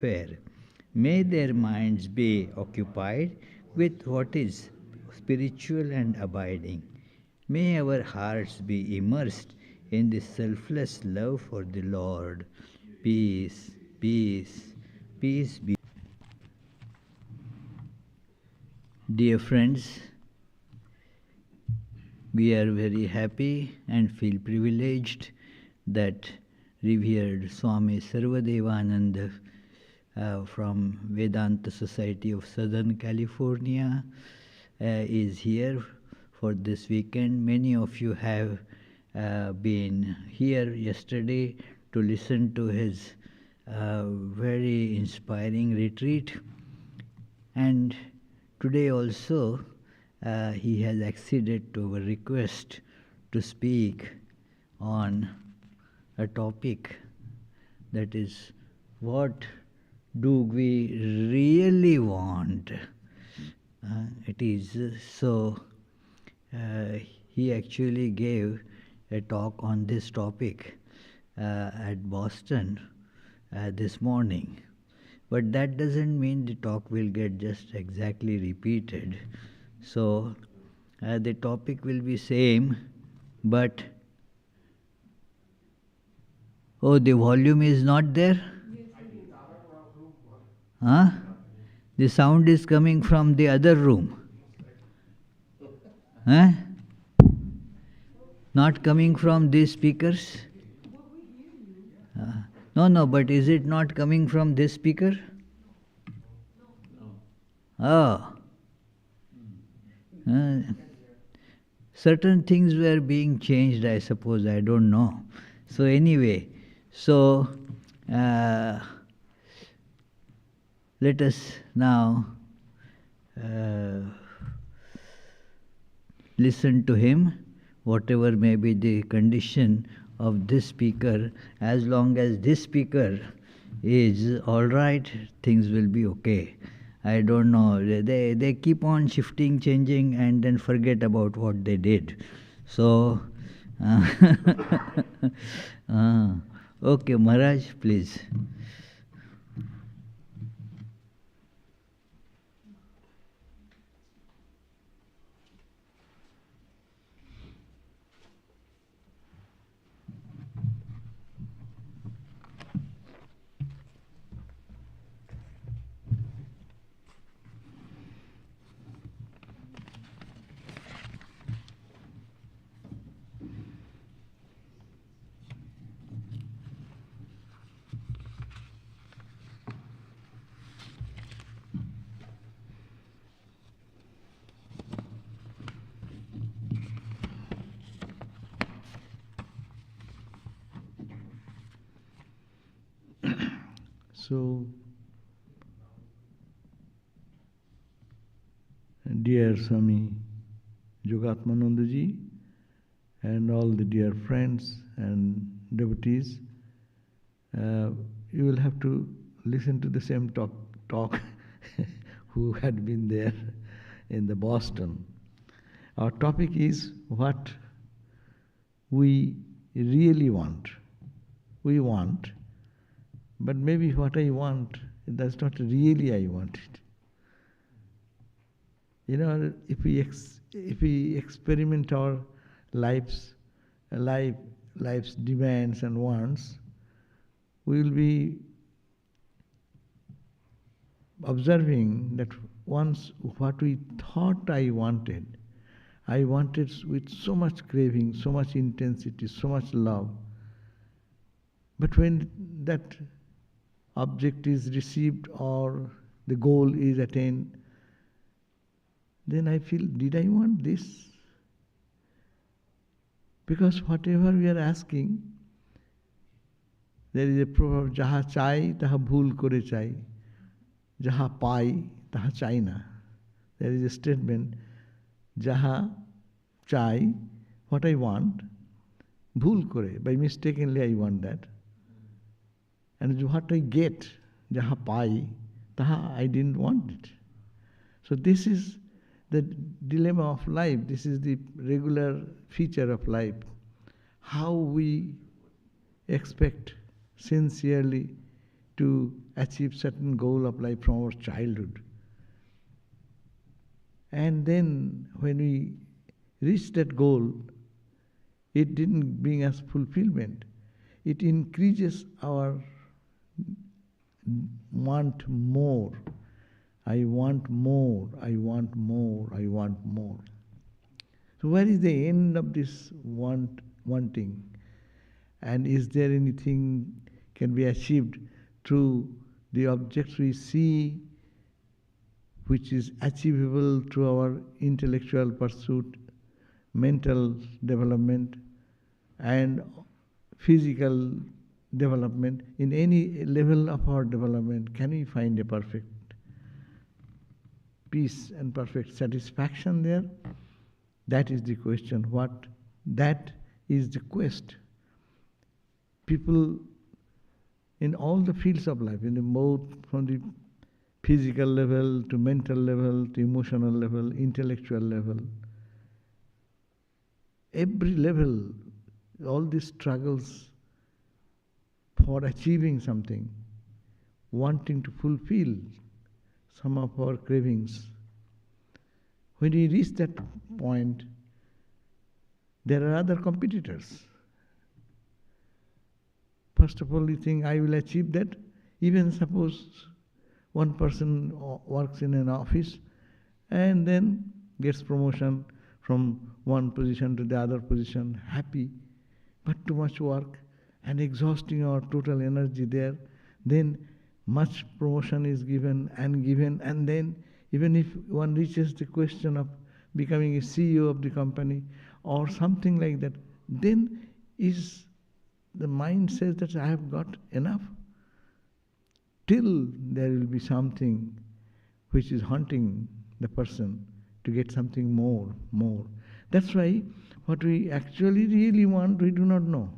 fair. May their minds be occupied with what is spiritual and abiding. May our hearts be immersed in the selfless love for the Lord. Peace, peace, peace be. Dear friends, we are very happy and feel privileged that revered Swami Sarvadevananda from Vedanta Society of Southern California is here for this weekend. Many of you have been here yesterday to listen to his very inspiring retreat, and today also he has acceded to our request to speak on a topic that is, what do we really want? It is so. He actually gave a talk on this topic at Boston this morning. But that doesn't mean the talk will get just exactly repeated. So the topic will be same, but oh, the volume is not there? Huh? The sound is coming from the other room. Huh? Not coming from these speakers? No, but is it not coming from this speaker? Oh. Certain things were being changed, I suppose, I don't know. So anyway, let us now listen to him, whatever may be the condition of this speaker. As long as this speaker is all right, things will be okay. I don't know. They keep on shifting, changing, and then forget about what they did. So, okay, Maharaj, please. So, dear Swami Yogatmananda ji, and all the dear friends and devotees, you will have to listen to the same talk who had been there in the Boston. Our topic is what we really want. We want, but maybe what I want, that's not really I want it. You know, if we experiment our life's demands and wants, we will be observing that once what we thought I wanted with so much craving, so much intensity, so much love. But when that object is received or the goal is attained, then I feel, did I want this? Because whatever we are asking, there is a proverb, jaha chai taha bhul kore chai, jaha pai taha chai na. There is a statement, jaha chai, what I want, bhul kore, by mistakenly I want that. And what I get, jaha pai, taha I didn't want it. So this is the dilemma of life. This is the regular feature of life. How we expect sincerely to achieve certain goal of life from our childhood. And then when we reach that goal, it didn't bring us fulfillment. It increases our want more. I want more, I want more, I want more. So where is the end of this wanting? And is there anything can be achieved through the objects we see, which is achievable through our intellectual pursuit, mental development, and physical development? In any level of our development, can we find a perfect peace and perfect satisfaction there? That is the question. That is the quest. People in all the fields of life, both from the physical level to mental level to emotional level, intellectual level, every level, all these struggles for achieving something, wanting to fulfill some of our cravings. When we reach that point, there are other competitors. First of all, we think, I will achieve that. Even suppose one person works in an office and then gets promotion from one position to the other position, happy, but too much work and exhausting our total energy there. Then much promotion is given, and then even if one reaches the question of becoming a CEO of the company or something like that, then is the mind says that I have got enough. Till there will be something which is haunting the person to get something more. That's why what we actually really want, we do not know,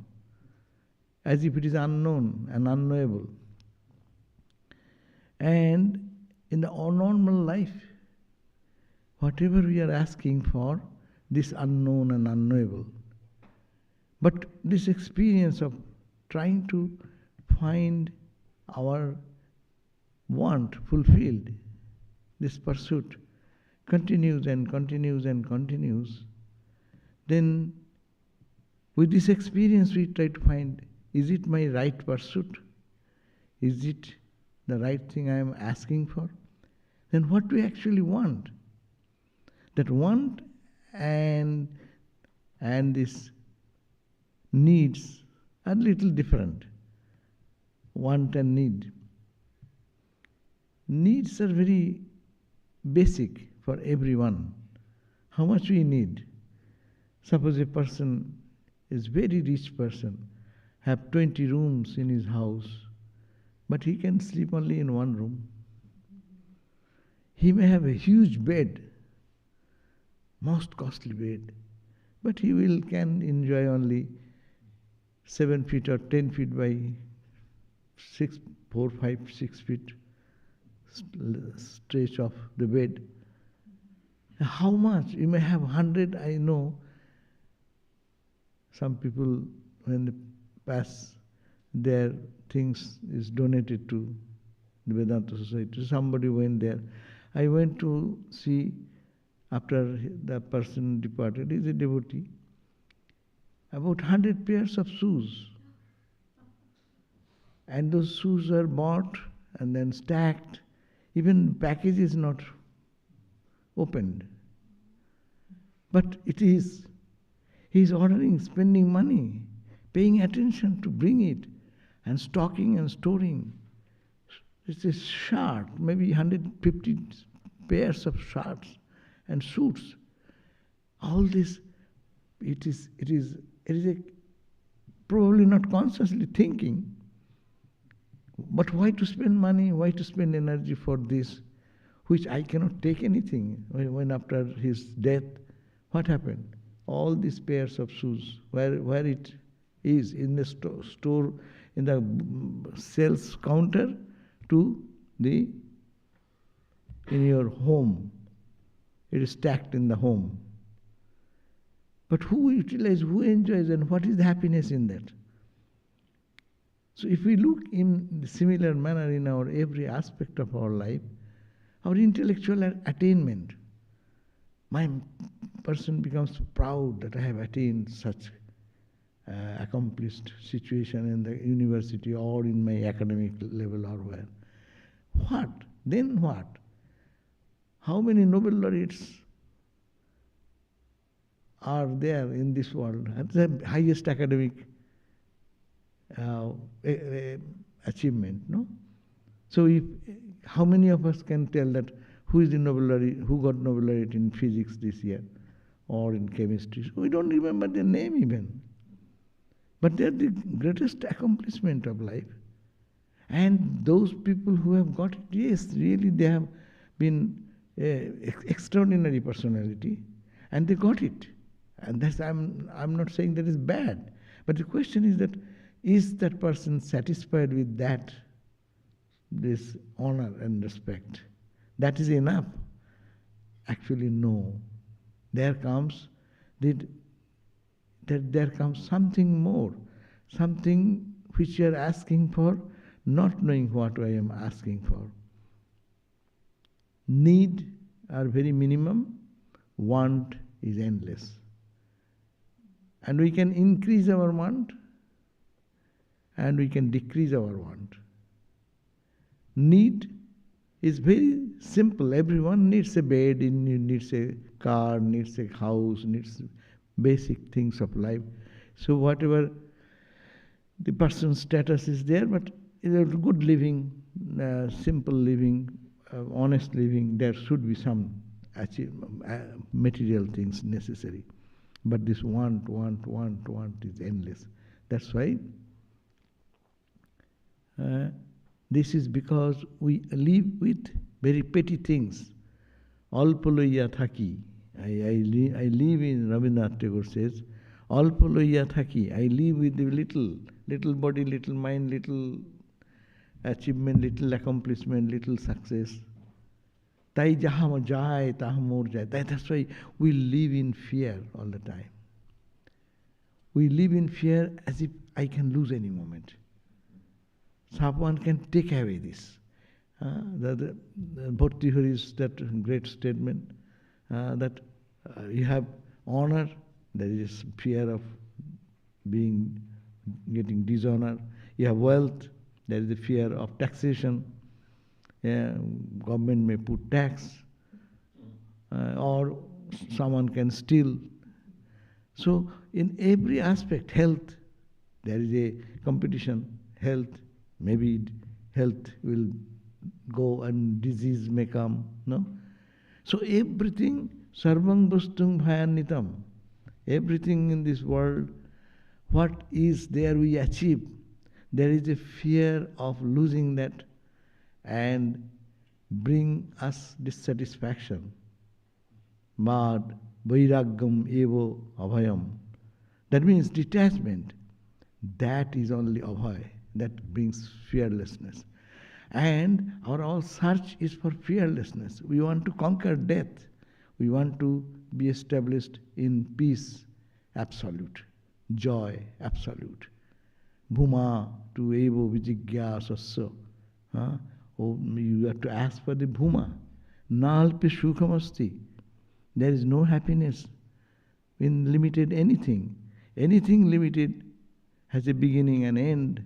as if it is unknown and unknowable. And in the normal life, whatever we are asking for, this unknown and unknowable. But this experience of trying to find our want fulfilled, this pursuit continues and continues and continues. Then with this experience we try to find, is it my right pursuit? Is it the right thing I am asking for? Then what do we actually want? That want and this needs are little different. Want and need. Needs are very basic for everyone. How much we need? Suppose a person is very rich person, have 20 rooms in his house, but he can sleep only in one room. He may have a huge bed, most costly bed, but he can enjoy only 7 feet or 10 feet by 4, 5, 6 feet stretch of the bed. How much? You may have 100, I know. Some people, when they pass, their things is donated to the Vedanta Society. Somebody went there. I went to see, after the person departed, he is a devotee, about 100 pairs of shoes. And those shoes are bought and then stacked. Even package is not opened. But he is ordering, spending money, paying attention to bring it, and stocking and storing. It's a shirt, maybe 150 pairs of shirts and suits. All this, it is probably not consciously thinking. But why to spend money, why to spend energy for this, which I cannot take anything? When after his death, what happened? All these pairs of shoes, where it is in the store, in the sales counter, to in your home. It is stacked in the home. But who utilizes, who enjoys, and what is the happiness in that? So if we look in the similar manner in our every aspect of our life, our intellectual attainment, my person becomes proud that I have attained such accomplished situation in the university or in my academic level or where. What? Then what? How many Nobel laureates are there in this world? That's the highest academic achievement, no? So how many of us can tell that who is the Nobel laureate, who got Nobel laureate in physics this year or in chemistry? We don't remember their name even. But they are the greatest accomplishment of life. And those people who have got it, yes, really they have been extraordinary personality, and they got it. And that's, I'm not saying that is bad. But the question is that person satisfied with that, this honor and respect? That is enough? Actually, no. There comes there comes something more, something which you are asking for, not knowing what I am asking for. Need are very minimum, want is endless. And we can increase our want, and we can decrease our want. Need is very simple. Everyone needs a bed, needs a car, needs a house, needs basic things of life. So whatever the person's status is there, but good living, simple living, honest living, there should be some material things necessary. But this want is endless. That's why this is because we live with very petty things. Alpo loiya thaki. I live in, Rabindranath Tagore says, Alpo loiya thaki. I live with the little body, little mind, little achievement, little accomplishment, little success. Tai jaha jai, taha mor jai. That's why we live in fear all the time. We live in fear as if I can lose any moment. Someone can take away this. The Bhartihari's that great statement that you have honor, there is fear of getting dishonor. You have wealth, there is the fear of taxation. Government may put tax, or someone can steal. So in every aspect, health, there is a competition. Health, maybe health will go and disease may come, no? So everything, sarvang vastung bhayanitam, everything in this world, what is there we achieve, there is a fear of losing that and bring us dissatisfaction. Mad, vairagyam evo abhayam. That means detachment. That is only abhay. That brings fearlessness. And our all search is for fearlessness. We want to conquer death. We want to be established in peace, absolute. Joy, absolute. Bhuma tu evo vijigya sasya. You have to ask for the bhuma. Nalpi sukhamasti. There is no happiness in limited anything. Anything limited has a beginning and end.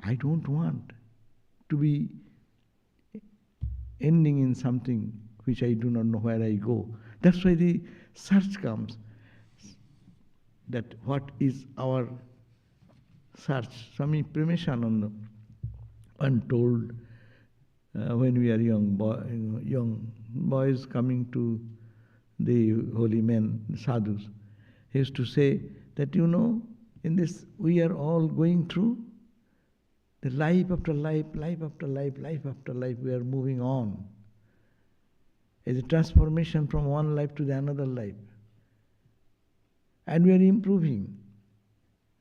I don't want to be ending in something which I do not know where I go. That's why the search comes. That what is our search? Swami Premeshananda untold when we are young boys coming to the holy men, sadhus, he used to say that, in this we are all going through the life after life, life after life, life after life, we are moving on. It's a transformation from one life to the another life. And we are improving.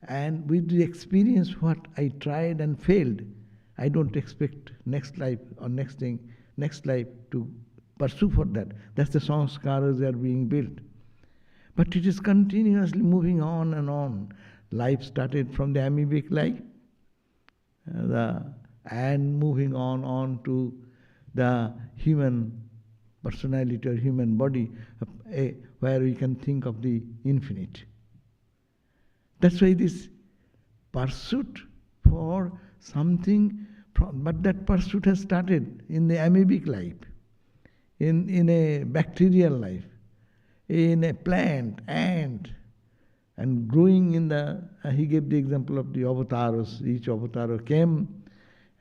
And with the experience what I tried and failed, I don't expect next life or next life to pursue for that. That's the sanskaras that are being built. But it is continuously moving on and on. Life started from the amoebic life, and moving on to the human personality or human body, where we can think of the infinite. That's why this pursuit for something, but that pursuit has started in the amoebic life, in a bacterial life, in a plant, ant, and growing in the, he gave the example of the avatars. Each avatar came,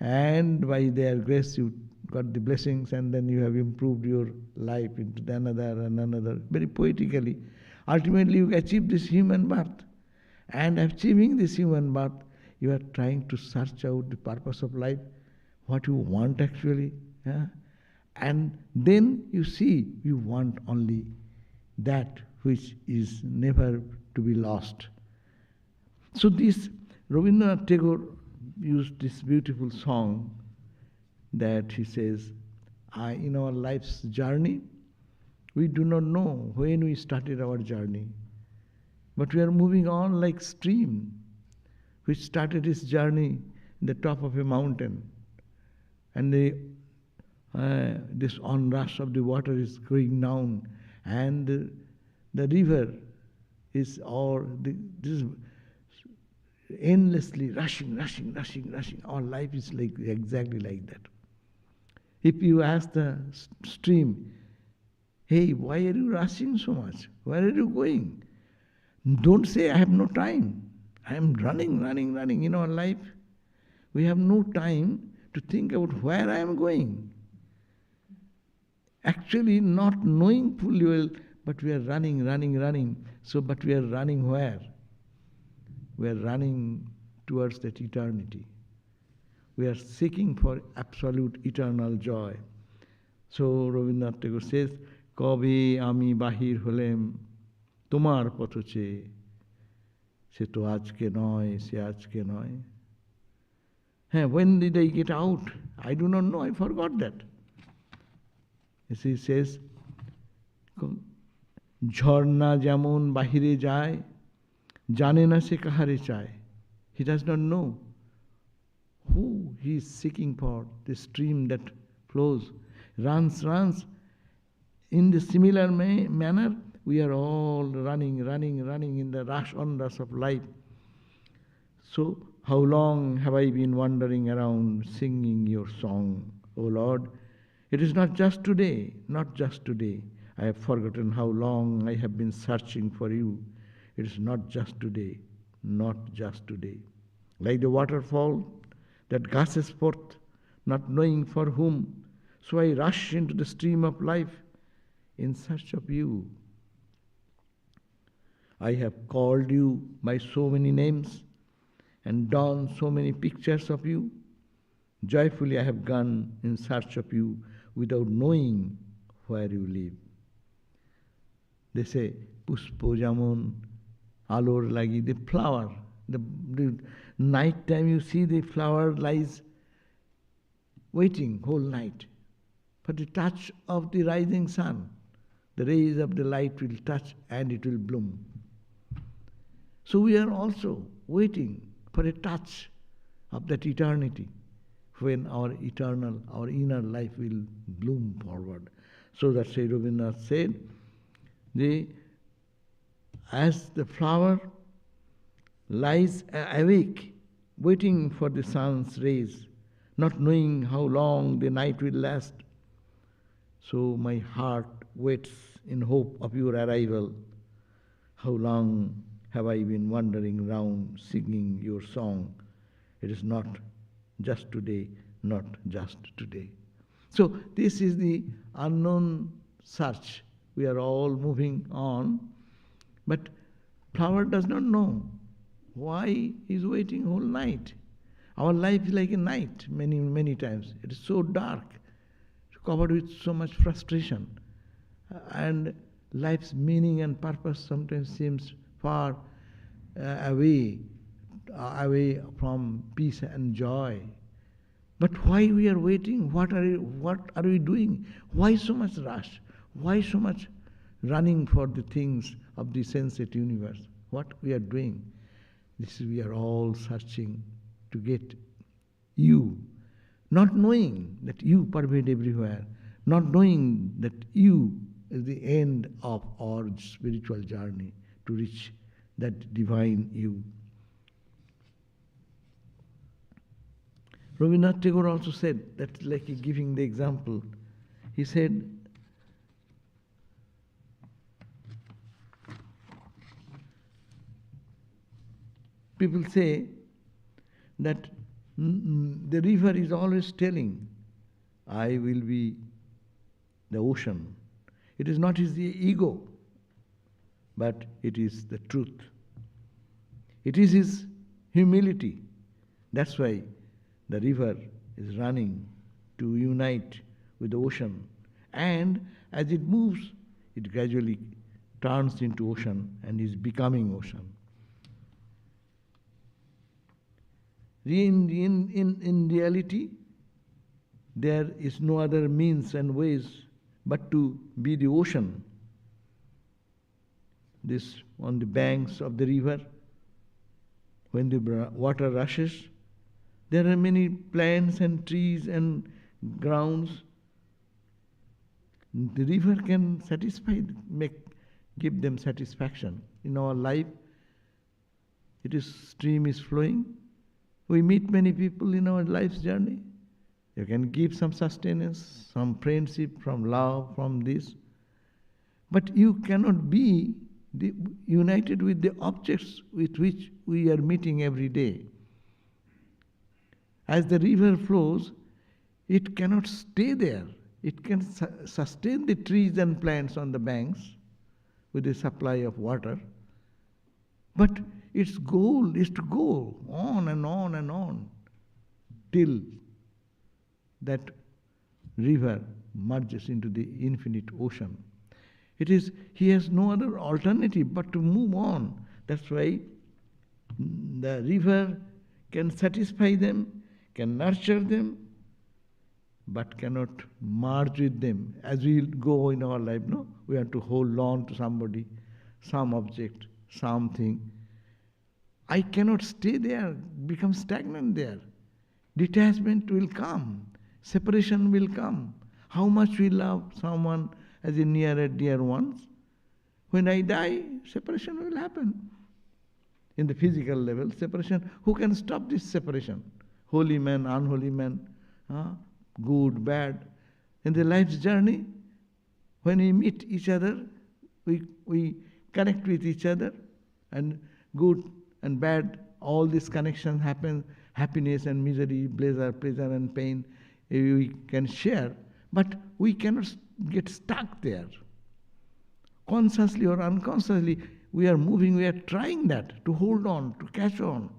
and by their grace you got the blessings, and then you have improved your life into the another and another, very poetically. Ultimately you achieve this human birth. And achieving this human birth, you are trying to search out the purpose of life, what you want actually. Yeah? And then you see you want only that which is never to be lost. So this Rabindranath Tagore used this beautiful song that he says, in our life's journey, we do not know when we started our journey, but we are moving on like stream, which started its journey in the top of a mountain, and this onrush of the water is going down, and the river is this endlessly rushing. Our life is like exactly like that. If you ask the stream, hey, why are you rushing so much? Where are you going? Don't say, I have no time. I am running. In our life, we have no time to think about where I am going. Actually, not knowing fully well, but we are running. So, but we are running where? We are running towards that eternity. We are seeking for absolute eternal joy. So, Rabindranath Tagore says, Kabe ami bahir holem তোমার পথ চেয়ে সে তো আজকে নয় সে আজকে নয় when did I get out? I do not know, I forgot that. He says, ঝর্ণা যেমন বাহিরে যায় জানে না সে কাহারে চায়. He does not know who he is seeking for. The stream that flows, runs. In the similar manner, we are all running in the onrush of life. So, how long have I been wandering around singing your song, O Lord? It is not just today. I have forgotten how long I have been searching for you. It is not just today. Like the waterfall that gushes forth, not knowing for whom, so I rush into the stream of life in search of you. I have called you by so many names and drawn so many pictures of you. Joyfully I have gone in search of you without knowing where you live. They say, Puspo Jamon, Alor Lagi, the flower. The night time you see the flower lies waiting whole night for the touch of the rising sun. The rays of the light will touch and it will bloom. So we are also waiting for a touch of that eternity when our inner life will bloom forward. So that Sri Rabindranath said, as the flower lies awake, waiting for the sun's rays, not knowing how long the night will last, so my heart waits in hope of your arrival. How long have I been wandering round singing your song? It is not just today. So this is the unknown search. We are all moving on, but flower does not know why he is waiting whole night. Our life is like a night many times. It is so dark, covered with so much frustration, and life's meaning and purpose sometimes seems far away from peace and joy. But why we are waiting? What are we doing? Why so much rush? Why so much running for the things of the sensate universe? What we are doing? We are all searching to get you, not knowing that you pervade everywhere, not knowing that you is the end of our spiritual journey to reach that divine you. Rabindranath Tagore also said, that's like giving the example. He said, people say that the river is always telling, I will be the ocean. It is not his ego, but it is the truth. It is his humility. That's why the river is running to unite with the ocean. And as it moves, it gradually turns into ocean and is becoming ocean. In reality, there is no other means and ways but to be the ocean. This on the banks of the river, when the water rushes, there are many plants and trees and grounds. The river can satisfy, give them satisfaction. In our life, stream is flowing. We meet many people in our life's journey. You can give some sustenance, some friendship, from love, from this. But you cannot be united with the objects with which we are meeting every day. As the river flows, it cannot stay there. It can sustain the trees and plants on the banks with a supply of water. But its goal is to go on and on and on till that river merges into the infinite ocean. He has no other alternative but to move on. That's why the river can satisfy them, can nurture them, but cannot merge with them. As we go in our life, no, we have to hold on to somebody, some object, something. I cannot stay there, become stagnant there. Detachment will come, separation will come. How much we love someone as a near and dear ones. When I die, separation will happen. In the physical level, separation, who can stop this separation? Holy man, unholy man, good, bad. In the life's journey, when we meet each other, we connect with each other, and good and bad, all these connections happen, happiness and misery, pleasure and pain, we can share, but we cannot get stuck there. Consciously or unconsciously, we are moving, we are trying that, to hold on, to catch on,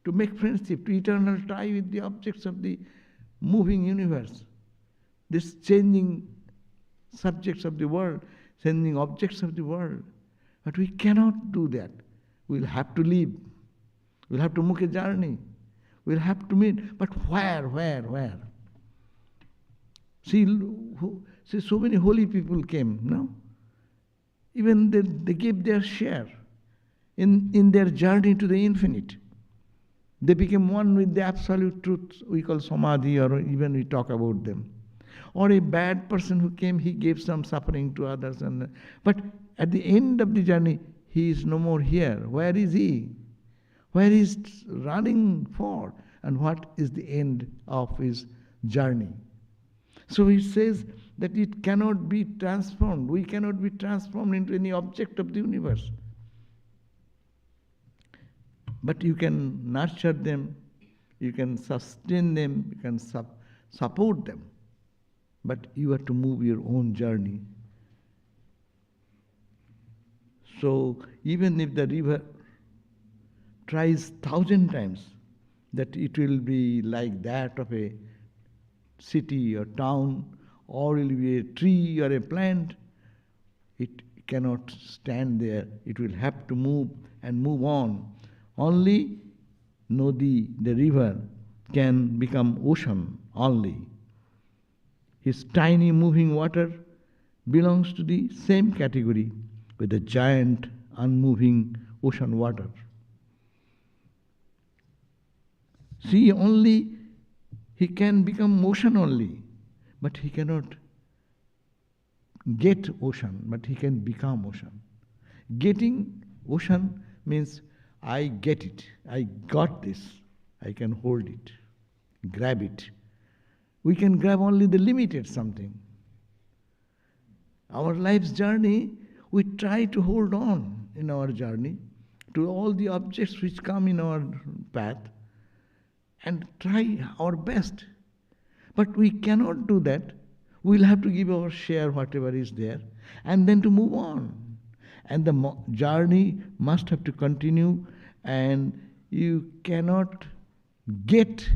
to make friendship, to eternal tie with the objects of the moving universe. This changing subjects of the world, changing objects of the world. But we cannot do that. We'll have to leave. We'll have to make a journey. We'll have to meet. But where? See, so many holy people came, no? Even they gave their share in their journey to the infinite. They became one with the absolute truth we call samadhi, or even we talk about them. Or a bad person who came, he gave some suffering to others. But at the end of the journey, he is no more here. Where is he? Where is running for? And what is the end of his journey? So he says that it cannot be transformed. We cannot be transformed into any object of the universe. But you can nurture them, you can sustain them, you can support them. But you have to move your own journey. So even if the river tries 1,000 times that it will be like that of a city or town, or it will be a tree or a plant, it cannot stand there. It will have to move and move on. Only Nodi, the river, can become ocean only. His tiny moving water belongs to the same category with the giant unmoving ocean water. See, only He can become ocean only, but he cannot get ocean, but he can become ocean. Getting ocean means I get it, I got this, I can hold it, grab it. We can grab only the limited something. Our life's journey, we try to hold on in our journey to all the objects which come in our path and try our best. But we cannot do that. We'll have to give our share, whatever is there, and then to move on. And the journey must have to continue, and you cannot get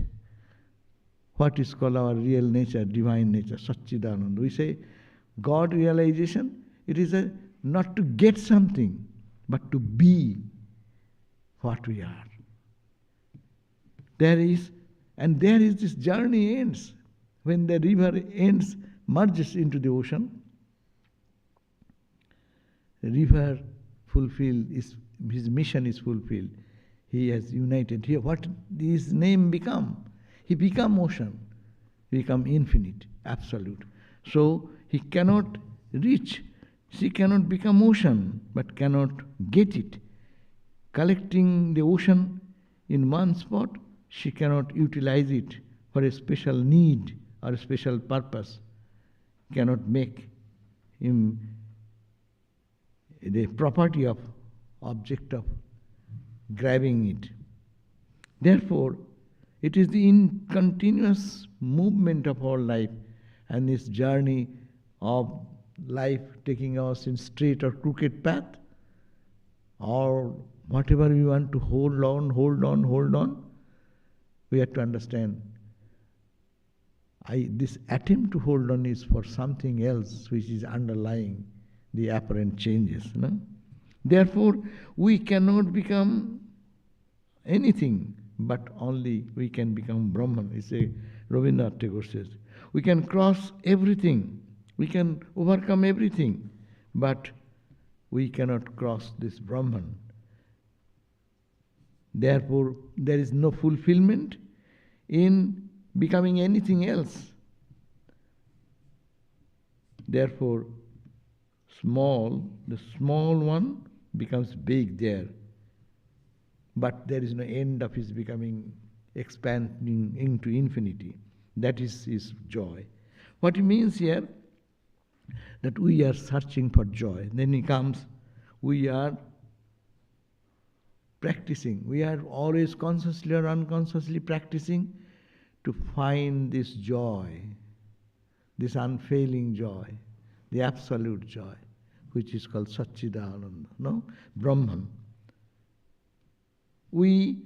what is called our real nature, divine nature, Satchidananda. We say God realization, it is not to get something, but to be what we are. There is this journey ends. When the river ends, merges into the ocean, the river fulfilled, his mission is fulfilled. He has united here. What his name become? He become ocean, he become infinite, absolute. So he cannot reach, she cannot become ocean, but cannot get it. Collecting the ocean in one spot, she cannot utilize it for a special need or a special purpose, cannot make him the property of object of grabbing it. Therefore, it is the continuous movement of our life and this journey of life taking us in straight or crooked path, or whatever we want to hold on, we have to understand this attempt to hold on is for something else which is underlying the apparent changes. No? Therefore, we cannot become anything, but only we can become Brahman. It's a Rabindranath Tagore says. We can cross everything, we can overcome everything, but we cannot cross this Brahman. Therefore, there is no fulfillment in becoming anything else. Therefore, the small one becomes big there. But there is no end of his becoming, expanding into infinity. That is his joy. What he means here, that we are searching for joy. Then he comes, we are practicing. We are always consciously or unconsciously practicing to find this joy, this unfailing joy, the absolute joy, which is called Satchidananda, no? Brahman. We,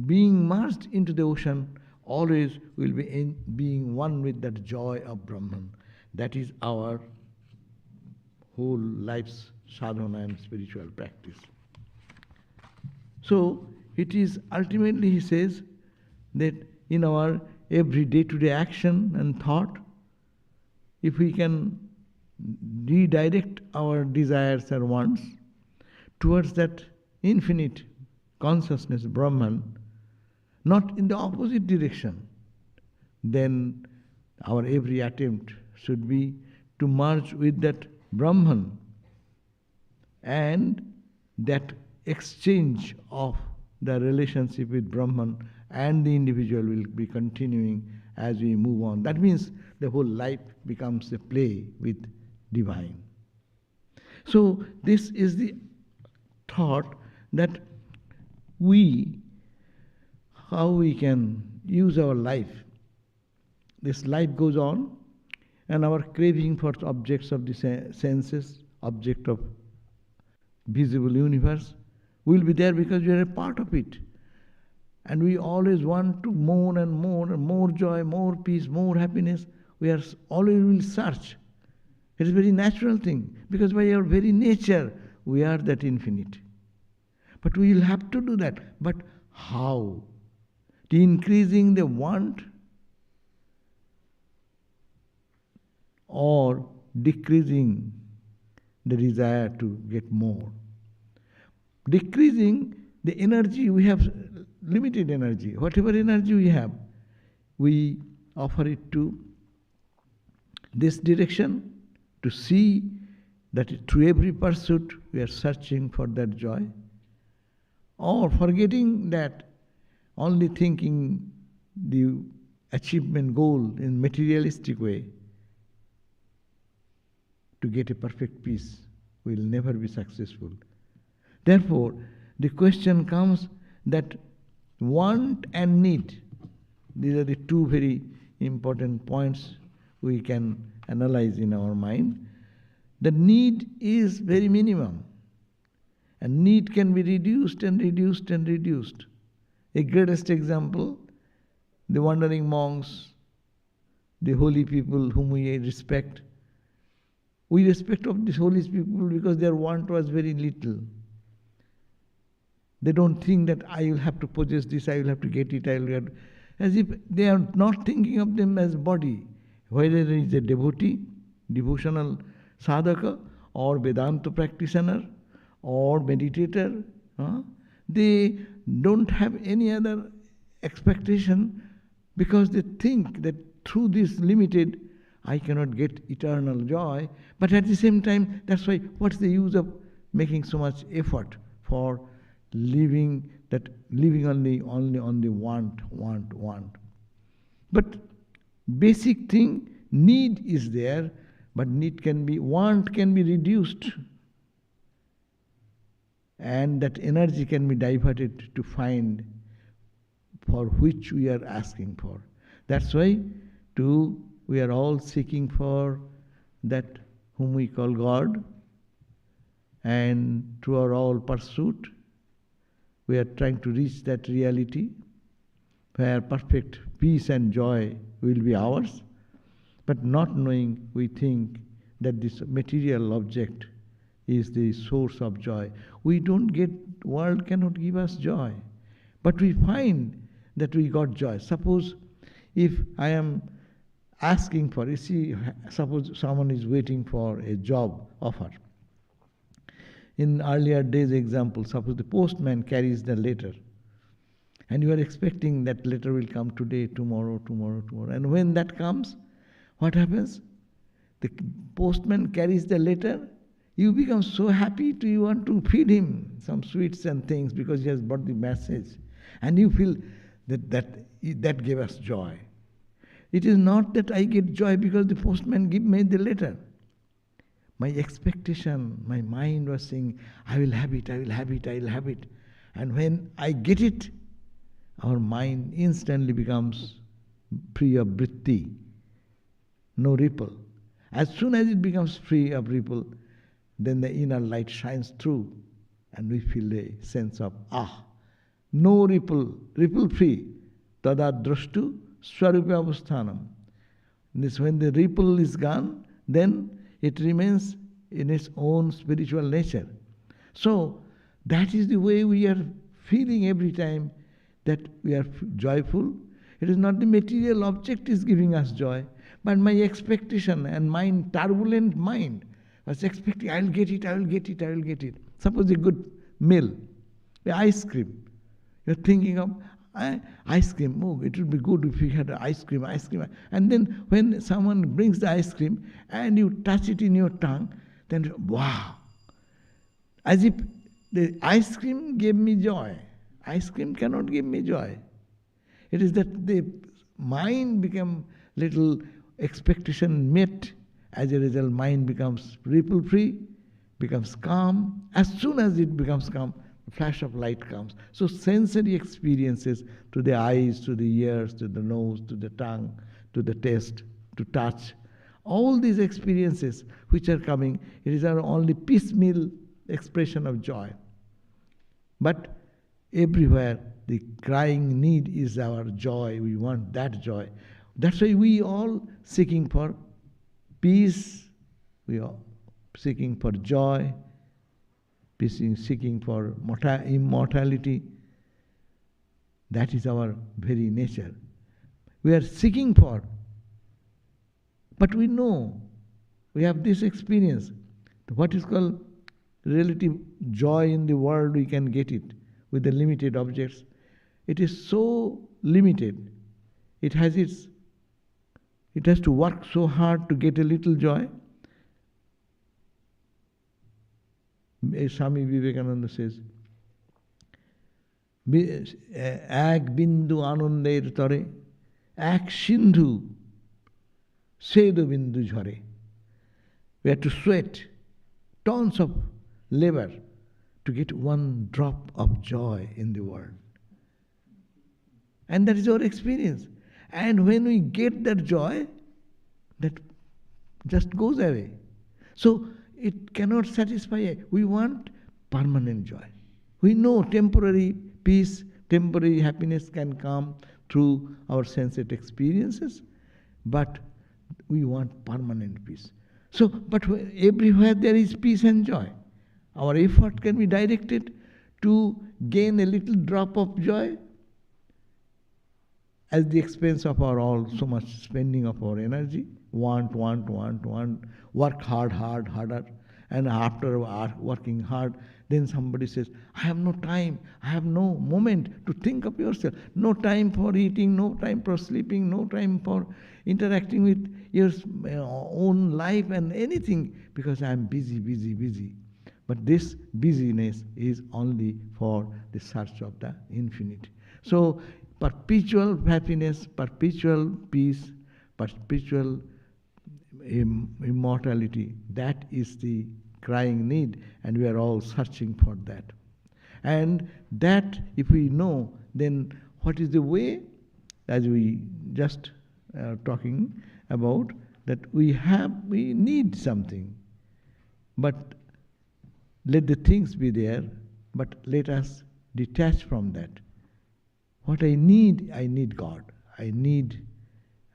being merged into the ocean, always will be being one with that joy of Brahman. That is our whole life's sadhana and spiritual practice. So, it is ultimately, he says, that in our every day-to-day action and thought, if we can redirect our desires and wants towards that infinite consciousness, Brahman, not in the opposite direction, then our every attempt should be to merge with that Brahman, and that exchange of the relationship with Brahman and the individual will be continuing as we move on. That means the whole life becomes a play with divine. So this is the thought that how we can use our life. This life goes on, and our craving for objects of the senses, object of visible universe, will be there because we are a part of it. And we always want to more and more joy, more peace, more happiness. We are always will search. It is a very natural thing, because by our very nature we are that infinite. But we will have to do that. But how? Increasing the want or decreasing the desire to get more? Decreasing The energy, we have limited energy. Whatever energy we have, we offer it to this direction to see that through every pursuit we are searching for that joy, or forgetting that, only thinking the achievement goal in materialistic way to get a perfect peace, will never be successful. Therefore, the question comes that want and need, these are the two very important points we can analyze in our mind. The need is very minimum, and need can be reduced and reduced and reduced. A greatest example, the wandering monks, the holy people whom we respect. We respect of these holy people because their want was very little. They don't think that I will have to possess this, I will have to get it, I will get, as if they are not thinking of them as body. Whether it is a devotee, devotional sadhaka, or Vedanta practitioner, or meditator, they don't have any other expectation, because they think that through this limited, I cannot get eternal joy. But at the same time, that's why, what's the use of making so much effort for living only on the want. But basic thing, need is there, but want can be reduced, and that energy can be diverted to find for which we are asking for. That's why we are all seeking for that whom we call God, and through our all pursuit, we are trying to reach that reality where perfect peace and joy will be ours. But not knowing, we think that this material object is the source of joy. World cannot give us joy. But we find that we got joy. Suppose if I am asking for, suppose someone is waiting for a job offer. In earlier days example, suppose the postman carries the letter, and you are expecting that letter will come today, tomorrow. And when that comes, what happens? The postman carries the letter, you become so happy you want to feed him some sweets and things because he has brought the message. And you feel that gave us joy. It is not that I get joy because the postman made the letter. My expectation, my mind was saying, I will have it. And when I get it, our mind instantly becomes free of vritti, no ripple. As soon as it becomes free of ripple, then the inner light shines through, and we feel a sense of, no ripple free, tada drashtu swarupa avasthanam. This, when the ripple is gone, then it remains in its own spiritual nature. So, that is the way we are feeling every time that we are joyful. It is not the material object is giving us joy, but my expectation and mind, turbulent mind, was expecting, I will get it. Suppose a good meal, the ice cream. You are thinking of ice cream. Oh, it would be good if we had ice cream. And then when someone brings the ice cream and you touch it in your tongue, then wow! As if the ice cream gave me joy. Ice cream cannot give me joy. It is that the mind become little expectation met. As a result, mind becomes ripple free, becomes calm. As soon as it becomes calm, a flash of light comes. So sensory experiences, to the eyes, to the ears, to the nose, to the tongue, to the taste, to touch, all these experiences which are coming, it is our only piecemeal expression of joy. But everywhere the crying need is our joy. We want that joy. That's why we all seeking for peace, we are seeking for joy, seeking for immortality. That is our very nature. We are seeking for, but we know, we have this experience. What is called relative joy in the world, we can get it. with the limited objects. It is so limited. It has to work so hard to get a little joy. Swami Vivekananda says, এক বিন্দু আনন্দের তরে এক সিন্ধু সেদ বিন্দু ঝরে. We have to sweat tons of labor to get one drop of joy in the world. And that is our experience. And when we get that joy, that just goes away. So it cannot satisfy. We want permanent joy. We know temporary peace, temporary happiness can come through our sensory experiences, but we want permanent peace. So, but everywhere there is peace and joy. Our effort can be directed to gain a little drop of joy at the expense of our all so much spending of our energy. Want, work harder. And after working hard, then somebody says, I have no time, I have no moment to think of yourself, no time for eating, no time for sleeping, no time for interacting with your own life and anything, because I am busy. But this busyness is only for the search of the infinity. So perpetual happiness, perpetual peace, perpetual immortality, that is the crying need, and we are all searching for that. And that, if we know, then what is the way, as we just talking about, that we need something, but let the things be there, but let us detach from that. What I need God. I need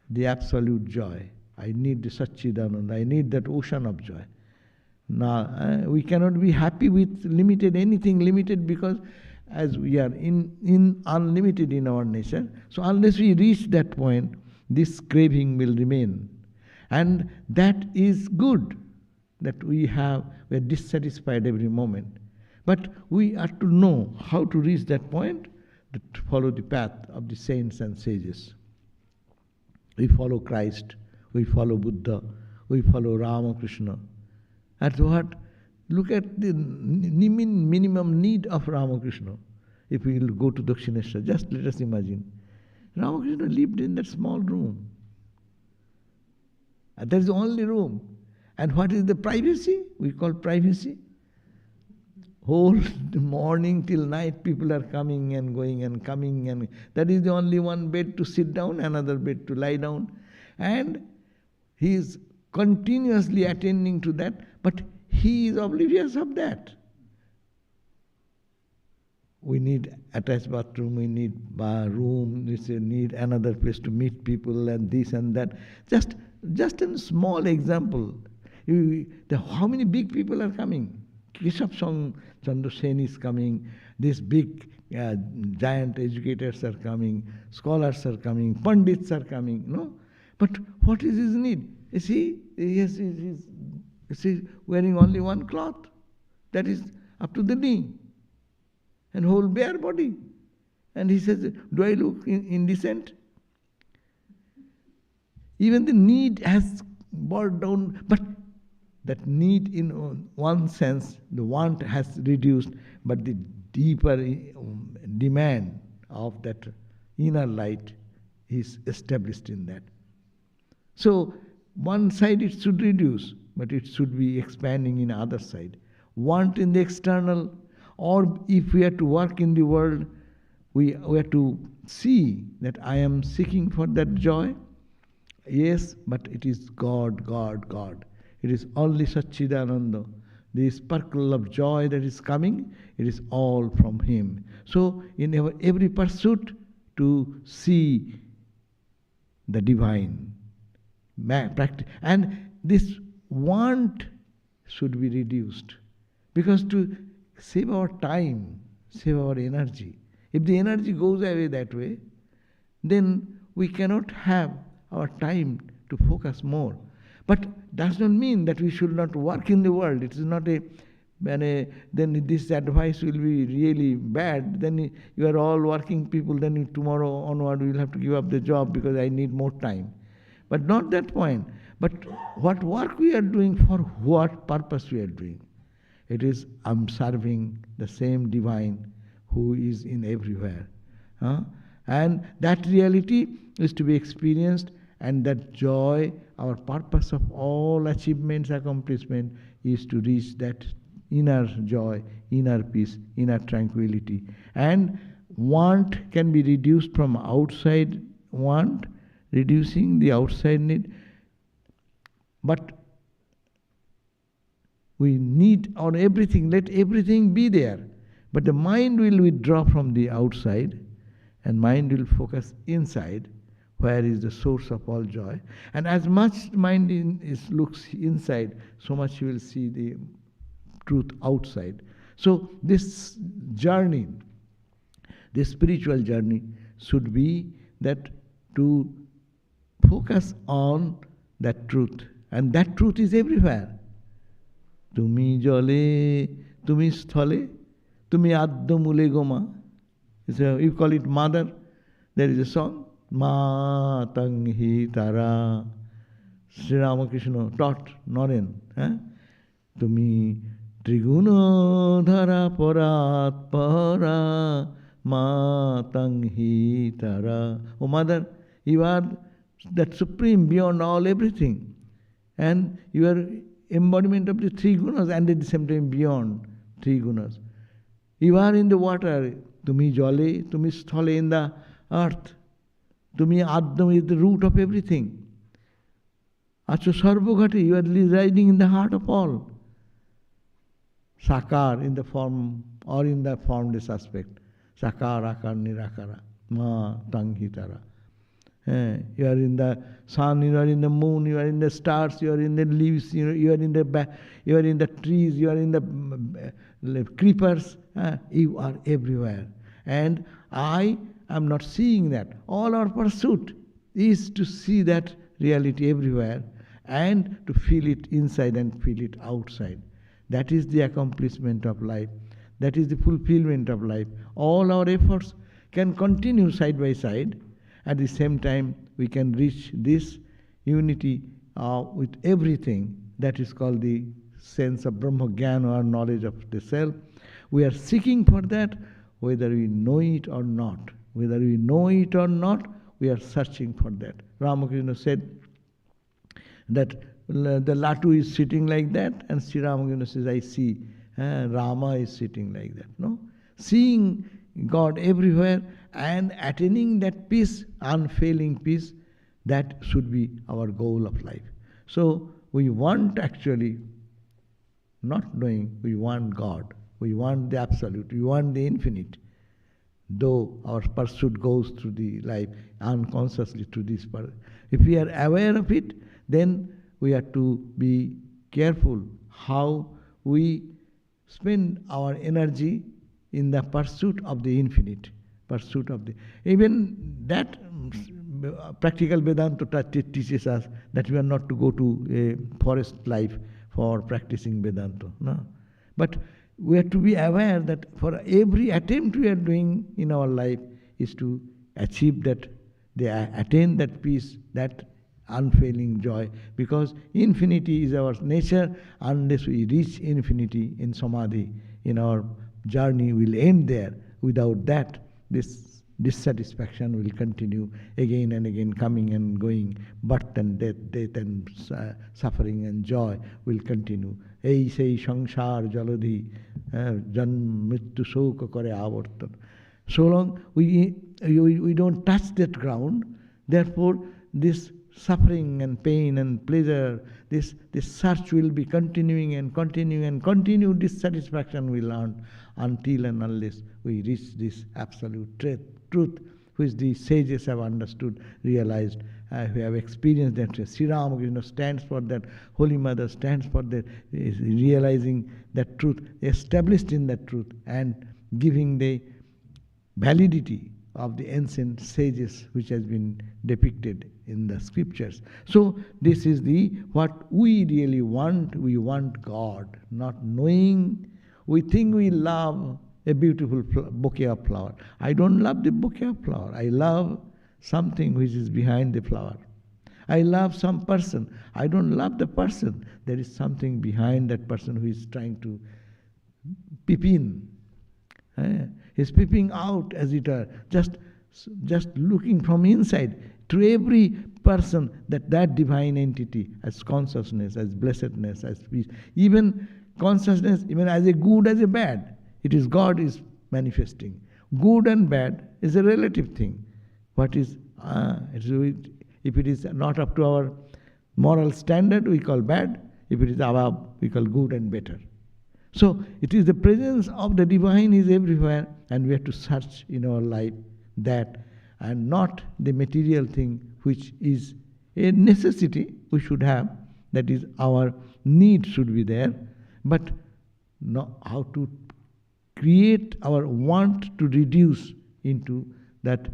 the absolute joy. I need the Satchidananda. I need that ocean of joy. Now, we cannot be happy with anything limited, because as we are in unlimited in our nature, so unless we reach that point, this craving will remain. And that is good, that we are dissatisfied every moment. But we are to know how to reach that point, to follow the path of the saints and sages. We follow Christ, we follow Buddha, we follow Ramakrishna. At what? Look at the minimum need of Ramakrishna. If we will go to Dakshineshwar, just let us imagine. Ramakrishna lived in that small room. And that is the only room. And what is the privacy? We call privacy. Whole morning till night people are coming and going and coming, and that is the only one bed to sit down, another bed to lie down. And he is continuously attending to that, but he is oblivious of that. We need attached bathroom, we need room, we need another place to meet people, and this and that. Just a small example. How many big people are coming? Keshav Chandra Sen is coming, these big giant educators are coming, scholars are coming, pandits are coming, no? But what is his need? You see, he's wearing only one cloth, that is up to the knee, and whole bare body. And he says, do I look indecent? Even the need has brought down, but that need in one sense, the want has reduced, but the deeper demand of that inner light is established in that. So one side it should reduce, but it should be expanding in the other side. Want in the external, or if we are to work in the world, we are to see that I am seeking for that joy. Yes, but it is God. It is only Satchidananda. The sparkle of joy that is coming, it is all from Him. So in every pursuit to see the divine. And this want should be reduced, because to save our time, save our energy. If the energy goes away that way, then we cannot have our time to focus more. But does not mean that we should not work in the world. It is not a then this advice will be really bad. Then you are all working people, then tomorrow onward you will have to give up the job because I need more time. But not that point. But what work we are doing, for what purpose we are doing? It is, I'm serving the same divine who is in everywhere. And that reality is to be experienced, and that joy, our purpose of all achievements, accomplishment, is to reach that inner joy, inner peace, inner tranquility. And want can be reduced from outside want, reducing the outside need. But we need on everything, let everything be there. But the mind will withdraw from the outside, and mind will focus inside, where is the source of all joy. And as much mind looks inside, so much you will see the truth outside. So this journey, this spiritual journey, should be that to focus on that truth. And that truth is everywhere. Tumi jale, tumi sthale, tumi addo mule goma. You call it mother. There is a song, Ma Tanghi Tara. Sri Ramakrishna taught Naren. Tumi Triguno Dhara Parat Para Ma Tanghi Tara. Oh mother, you are that supreme beyond all everything. And you are embodiment of the three gunas, and at the same time beyond three gunas. You are in the water, tumi jale, tumi sthale, in the earth. Tumi addam is the root of everything. Acho sarvogati, you are residing in the heart of all. Sakar, in the form or in the formless aspect. Sakar, akar, nirakara, ma, tanghitara. You are in the sun, you are in the moon, you are in the stars, you are in the leaves, you are in the trees, you are in the creepers. You are everywhere. And I am not seeing that. All our pursuit is to see that reality everywhere and to feel it inside and feel it outside. That is the accomplishment of life. That is the fulfillment of life. All our efforts can continue side by side. At the same time, we can reach this unity with everything. That is called the sense of Brahma Gyan, or knowledge of the self. We are seeking for that, whether we know it or not. Whether we know it or not, we are searching for that. Ramakrishna said that the Latu is sitting like that, and Sri Ramakrishna says, I see Rama is sitting like that. No? Seeing God everywhere and attaining that peace, unfailing peace, that should be our goal of life. So we want actually, not knowing, we want God. We want the absolute. We want the infinite. Though our pursuit goes through the life unconsciously through this pursuit. If we are aware of it, then we have to be careful how we spend our energy in the pursuit of the infinite. Pursuit of the... Even that practical Vedanta teaches us that we are not to go to a forest life for practicing Vedanta. No. But we have to be aware that for every attempt we are doing in our life is to achieve that, attain that peace, that unfailing joy. Because infinity is our nature. Unless we reach infinity in samadhi, in our journey will end there. Without that, this dissatisfaction will continue again and again, coming and going. Birth and death and suffering and joy will continue. Ei sei sangsar jaladhi janm mrityu shoka kare avartan. So long we don't touch that ground, therefore this suffering and pain and pleasure, this search will be continuing and continuing and continue. Dissatisfaction will earn until and unless we reach this absolute truth, which the sages have understood, realized, who have experienced that. Sri Ramakrishna stands for that, Holy Mother stands for that, realizing that truth, established in that truth, and giving the validity of the ancient sages which has been depicted in the scriptures. So this is what we really want. We want God, not knowing We think we love a beautiful bouquet of flower. I don't love the bouquet of flower. I love something which is behind the flower. I love some person. I don't love the person. There is something behind that person who is trying to peep in. He's peeping out, as it were, just looking from inside to every person, that divine entity as consciousness, as blessedness, as peace. Even consciousness, even as a good, as a bad. It is God is manifesting. Good and bad is a relative thing. What is, if it is not up to our moral standard, we call bad. If it is above, we call good and better. So it is the presence of the divine is everywhere, and we have to search in our life that, and not the material thing which is a necessity we should have, that is our need should be there, but how to create our want to reduce into that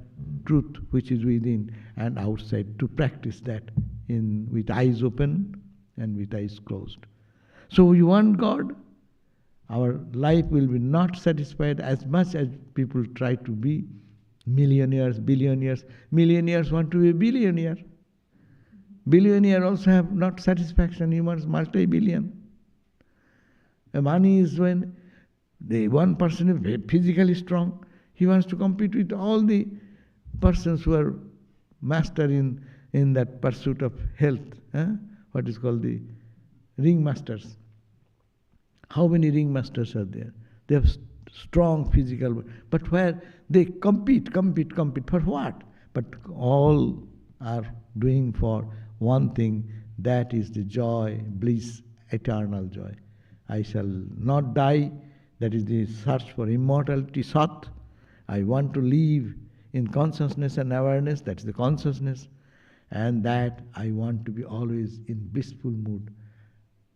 truth which is within and outside, to practice that with eyes open and with eyes closed. So we want God. Our life will be not satisfied as much as people try to be millionaires, billionaires. Millionaires want to be a billionaire. Billionaire also have not satisfaction. He wants multi-billion. Money is when the one person is very physically strong. He wants to compete with all the persons who are master in that pursuit of health. What is called the ringmasters. How many ringmasters are there? They have strong physical, but where they compete for what? But all are doing for one thing, that is the joy, bliss, eternal joy. I shall not die, that is the search for immortality, Sat. I want to live in consciousness and awareness, that is the consciousness, and that I want to be always in blissful mood.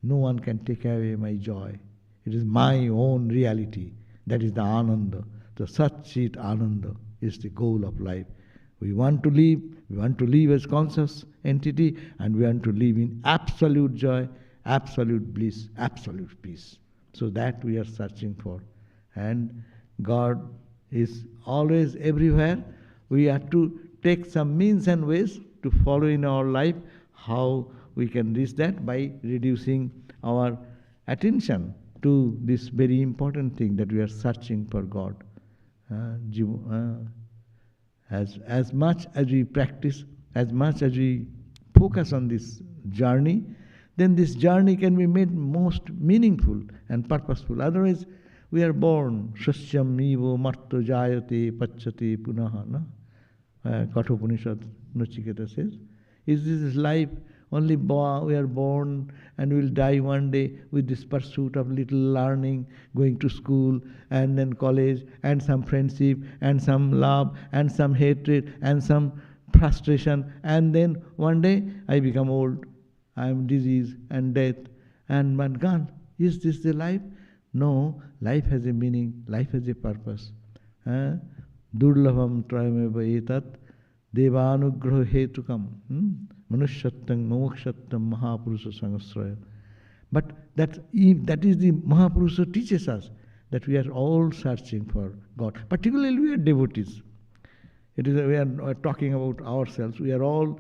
No one can take away my joy. It is my own reality. That is the Ananda. The Sat-Chit Ananda is the goal of life. We want to live as conscious entity, and we want to live in absolute joy, absolute bliss, absolute peace. So that we are searching for. And God is always everywhere. We have to take some means and ways to follow in our life how we can reach that, by reducing our attention to this very important thing, that we are searching for God. As much as we practice, as much as we focus on this journey, then this journey can be made most meaningful and purposeful. Otherwise, we are born, Sasyam Evo Marto Jayate Pachate Punaha. Kathopanishad Nachiketa says, is this life only we are born and we will die one day with this pursuit of little learning, going to school and then college, and some friendship and some love and some hatred and some frustration, and then one day I become old, I am disease and death and man gone. Is this the life? No, life has a meaning, life has a purpose. Durlabham trayameva etat devanugraha hetukam manushyattang mokshattam mahapurusa sangasraya. But that is the Mahapurusa teaches us that we are all searching for God. Particularly we are devotees. We are talking about ourselves. We are all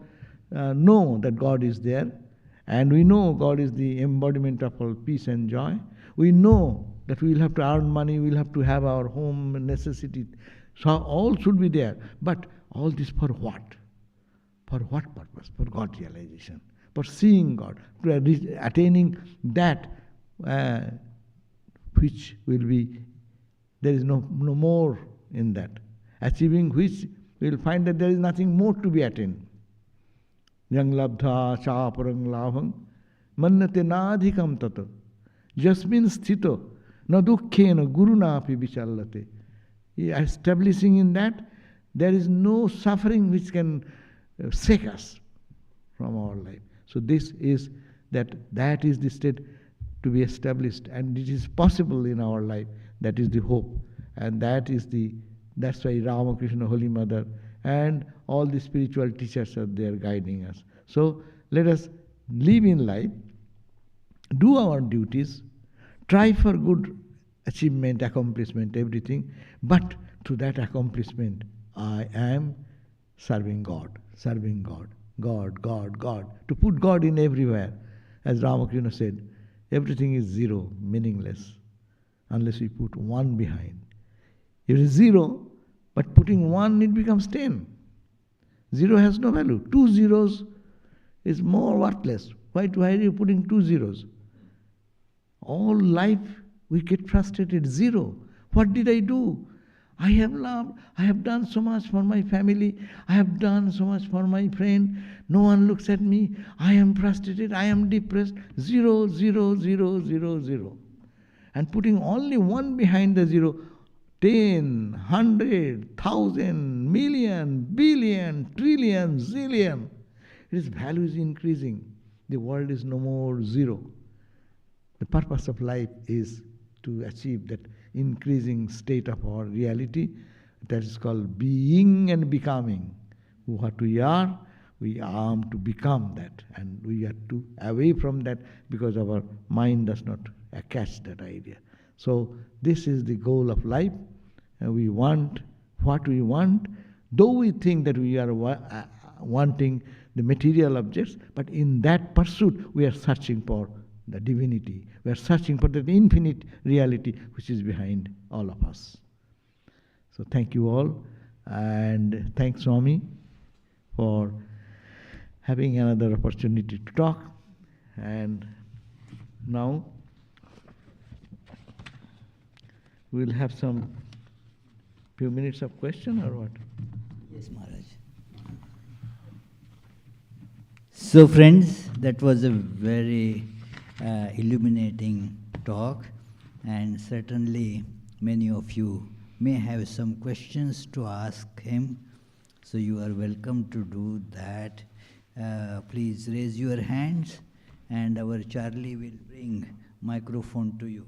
know that God is there, and we know God is the embodiment of all peace and joy. We know that we will have to earn money, we will have to have our home necessity. So all should be there. But all this for what? For what purpose? For God realization. For seeing God. For attaining that which will be, there is no more in that. Achieving which we will find that there is nothing more to be attained. Yang labdha chaparang labhang mannate nadhikam tata jasmin sthito na dukkhena gurunapi vichallate. Establishing in that, there is no suffering which can shake us from our life. So this is that is the state to be established, and it is possible in our life. That is the hope, and that's why Ramakrishna, Holy Mother, and all the spiritual teachers are there guiding us. So let us live in life, do our duties, try for good achievement, accomplishment, everything. But through that accomplishment, I am serving God, serving God, God, God, God. To put God in everywhere. As Ramakrishna said, everything is zero, meaningless, unless we put one behind. It is zero, but putting one, it becomes 10. Zero has no value. 2 zeros is more worthless. Why are you putting 2 zeros? All life we get frustrated. Zero. What did I do? I have loved, I have done so much for my family, I have done so much for my friend, no one looks at me, I am frustrated, I am depressed. 0, 0, 0, 0, 0. And putting only one behind the zero, 10, 100, 1,000, million, billion, trillion, zillion. Its value is increasing. The world is no more zero. The purpose of life is to achieve that increasing state of our reality that is called being and becoming. What we are to become that, and we are to away from that because our mind does not catch that idea. So this is the goal of life. We want what we want, though we think that we are wanting the material objects, but in that pursuit we are searching for the divinity. We are searching for the infinite reality which is behind all of us. So thank you all, and thanks Swami for having another opportunity to talk. And now we'll have some few minutes of question or what? Yes, Maharaj. So friends, that was a very illuminating talk, and certainly many of you may have some questions to ask him, so you are welcome to do that. Please raise your hands, and our Charlie will bring microphone to you.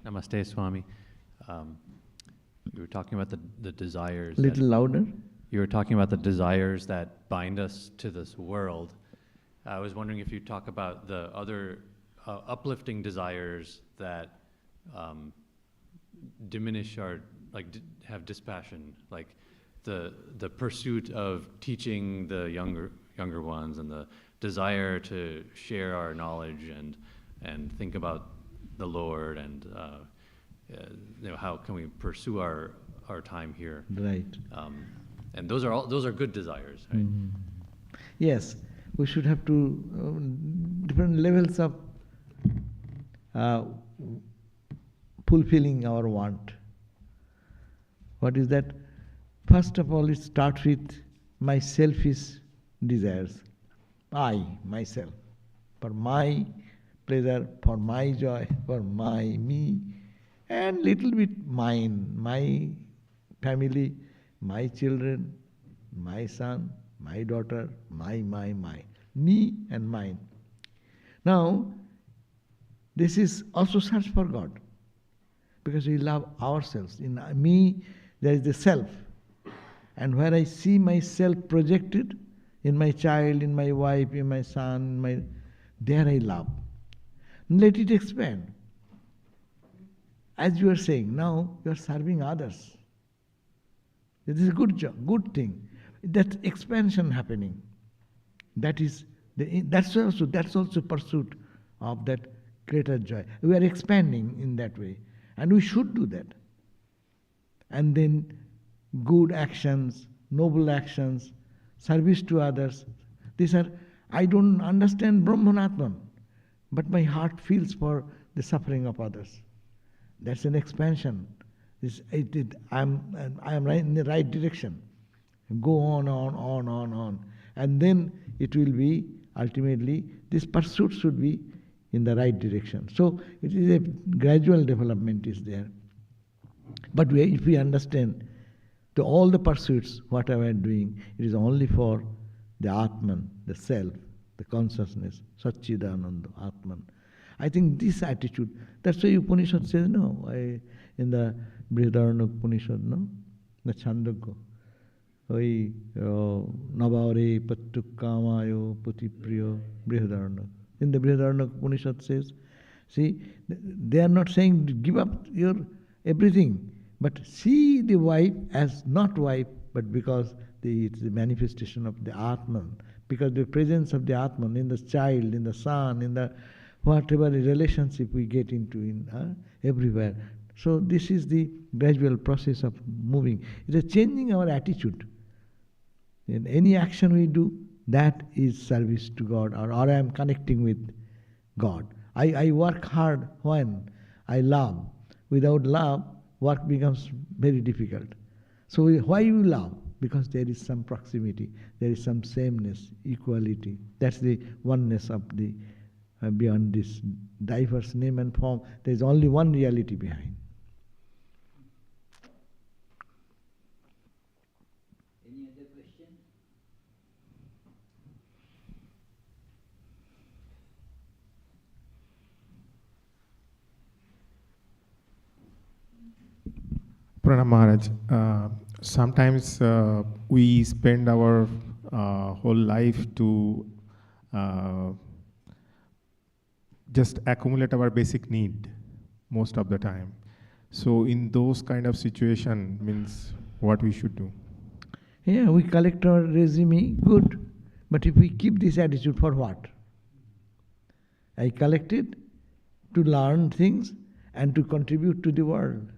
Namaste, Swami. You were talking about the desires. Little louder. You were talking about the desires that bind us to this world. I was wondering if you talk about the other uplifting desires that diminish our, have dispassion, like the pursuit of teaching the younger ones, and the desire to share our knowledge and think about the Lord, and how can we pursue our time here? Right. And those are good desires, right? Mm-hmm. Yes, we should have to different levels of fulfilling our want. What is that? First of all, it starts with my selfish desires. I, myself, for my pleasure, for my joy, for me, and little bit mine, my family, my children, my son, my daughter, my, me and mine. Now, this is also search for God, because we love ourselves. In me, there is the self. And where I see myself projected, in my child, in my wife, in my son, there I love. Let it expand. As you are saying, now you are serving others. This is a good job, good thing. That expansion happening. That's also pursuit of that greater joy. We are expanding in that way, and we should do that. And then good actions, noble actions, service to others. These are, I don't understand Brahmanatman, but my heart feels for the suffering of others. That's an expansion. I am right in the right direction. Go on. And then it will be, ultimately, this pursuit should be in the right direction. So it is a gradual development is there. But if we understand all the pursuits, whatever we are doing, it is only for the Atman, the self, the consciousness, Satchidananda, Atman. I think this attitude, that's why Upanishad says, no, in the Brihadaranyaka Upanishad, no, the Chandogya, Navare Pattukamayo Putipriyo Brihadaranyaka. In the Brihadaranyaka Upanishad says, see, they are not saying to give up your everything, but see the wife as not wife, but because it's the manifestation of the Atman, because the presence of the Atman in the child, in the son, in the whatever relationship we get into in everywhere. So this is the gradual process of moving. It is changing our attitude. In any action we do, that is service to God, or I am connecting with God. I work hard when I love. Without love, work becomes very difficult. So why you love? Because there is some proximity, there is some sameness, equality. That's the oneness of the beyond this diverse name and form. There is only one reality behind. Any other question? Pranam Maharaj, sometimes we spend our whole life to just accumulate our basic need most of the time. So in those kind of situation means what we should do. Yeah, we collect our resume, good. But if we keep this attitude, for what? I collected to learn things and to contribute to the world.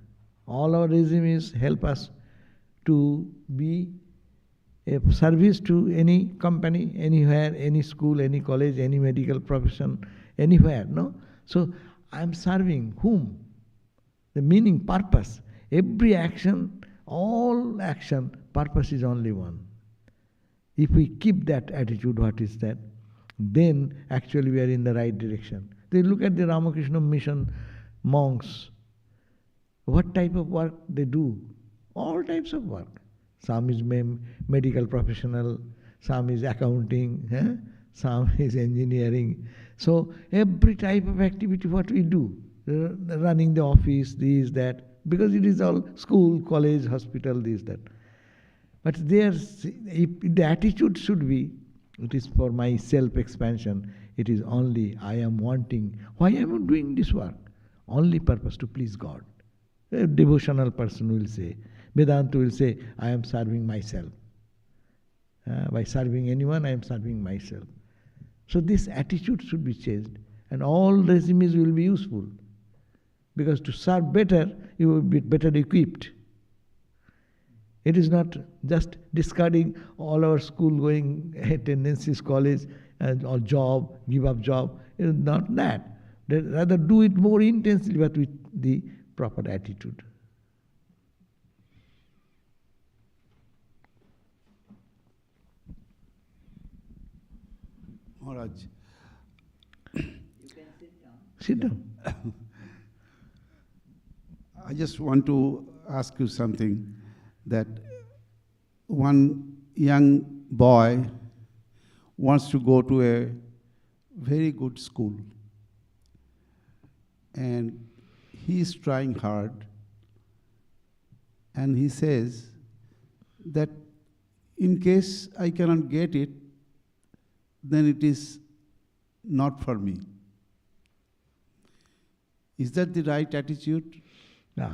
All our resumes help us to be a service to any company, anywhere, any school, any college, any medical profession, anywhere, no? So I am serving whom? The meaning, purpose. Every action, all action, purpose is only one. If we keep that attitude, what is that? Then actually we are in the right direction. They look at the Ramakrishna mission monks. What type of work they do? All types of work. Some is medical professional, some is accounting, some is engineering. So every type of activity what we do, running the office, this, that, because it is all school, college, hospital, this, that. But if the attitude should be, it is for my self-expansion, it is only I am wanting, why am I doing this work? Only purpose to please God. A devotional person will say, Vedanta will say, I am serving myself. By serving anyone, I am serving myself. So this attitude should be changed, and all resumes will be useful. Because to serve better, you will be better equipped. It is not just discarding all our school-going tendencies, college, or job, give up job. It is not that. Rather do it more intensely, but with the proper attitude. Maharaj. You can sit down. Sit down. I just want to ask you something, that one young boy wants to go to a very good school, and he is trying hard, and he says that in case I cannot get it, then it is not for me. Is that the right attitude? Yeah.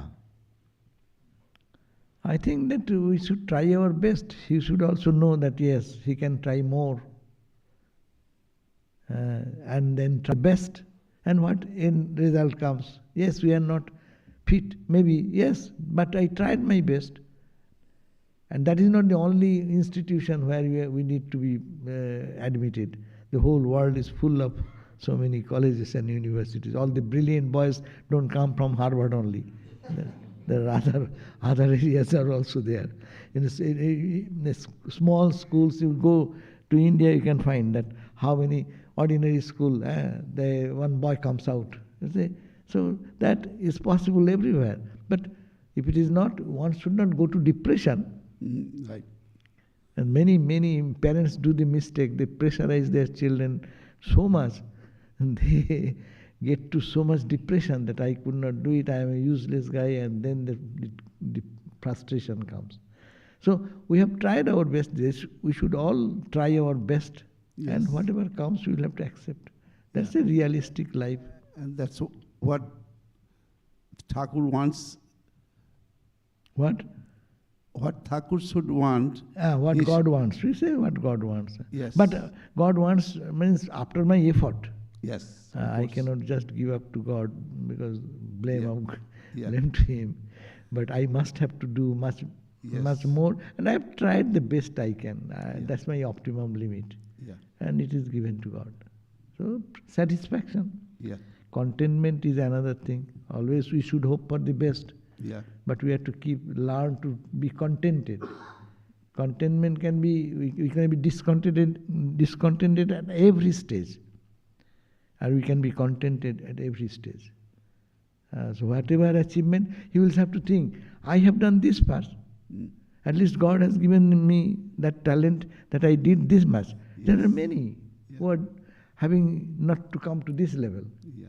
I think that we should try our best. He should also know that yes, he can try more. And then try best. And what in result comes? Yes, we are not fit, maybe, yes, but I tried my best. And that is not the only institution where we need to be admitted. The whole world is full of so many colleges and universities. All the brilliant boys don't come from Harvard only. There are other areas are also there. In the small schools, you go to India, you can find that how many ordinary school, one boy comes out. So that is possible everywhere. But if it is not, one should not go to depression. Right. And many parents do the mistake, they pressurize their children so much, and they get to so much depression that I could not do it, I am a useless guy, and then the frustration comes. So we have tried our best. We should all try our best, and whatever comes, we will have to accept. That's a realistic life. And that's what Thakur wants. What? What Thakur should want. What God wants. We say what God wants. Yes. But God wants means after my effort. Yes. I cannot just give up to God because blame Yeah. to Him. But I must have to do much more. And I have tried the best I can. That's my optimum limit. Yeah. And it is given to God. So satisfaction. Yeah. Contentment is another thing. Always we should hope for the best. Yeah. But we have to learn to be contented. Contentment can be, we can be discontented at every stage. And we can be contented at every stage. So whatever achievement, you will have to think, I have done this part. At least God has given me that talent that I did this much. There are many who are having not to come to this level. Yeah.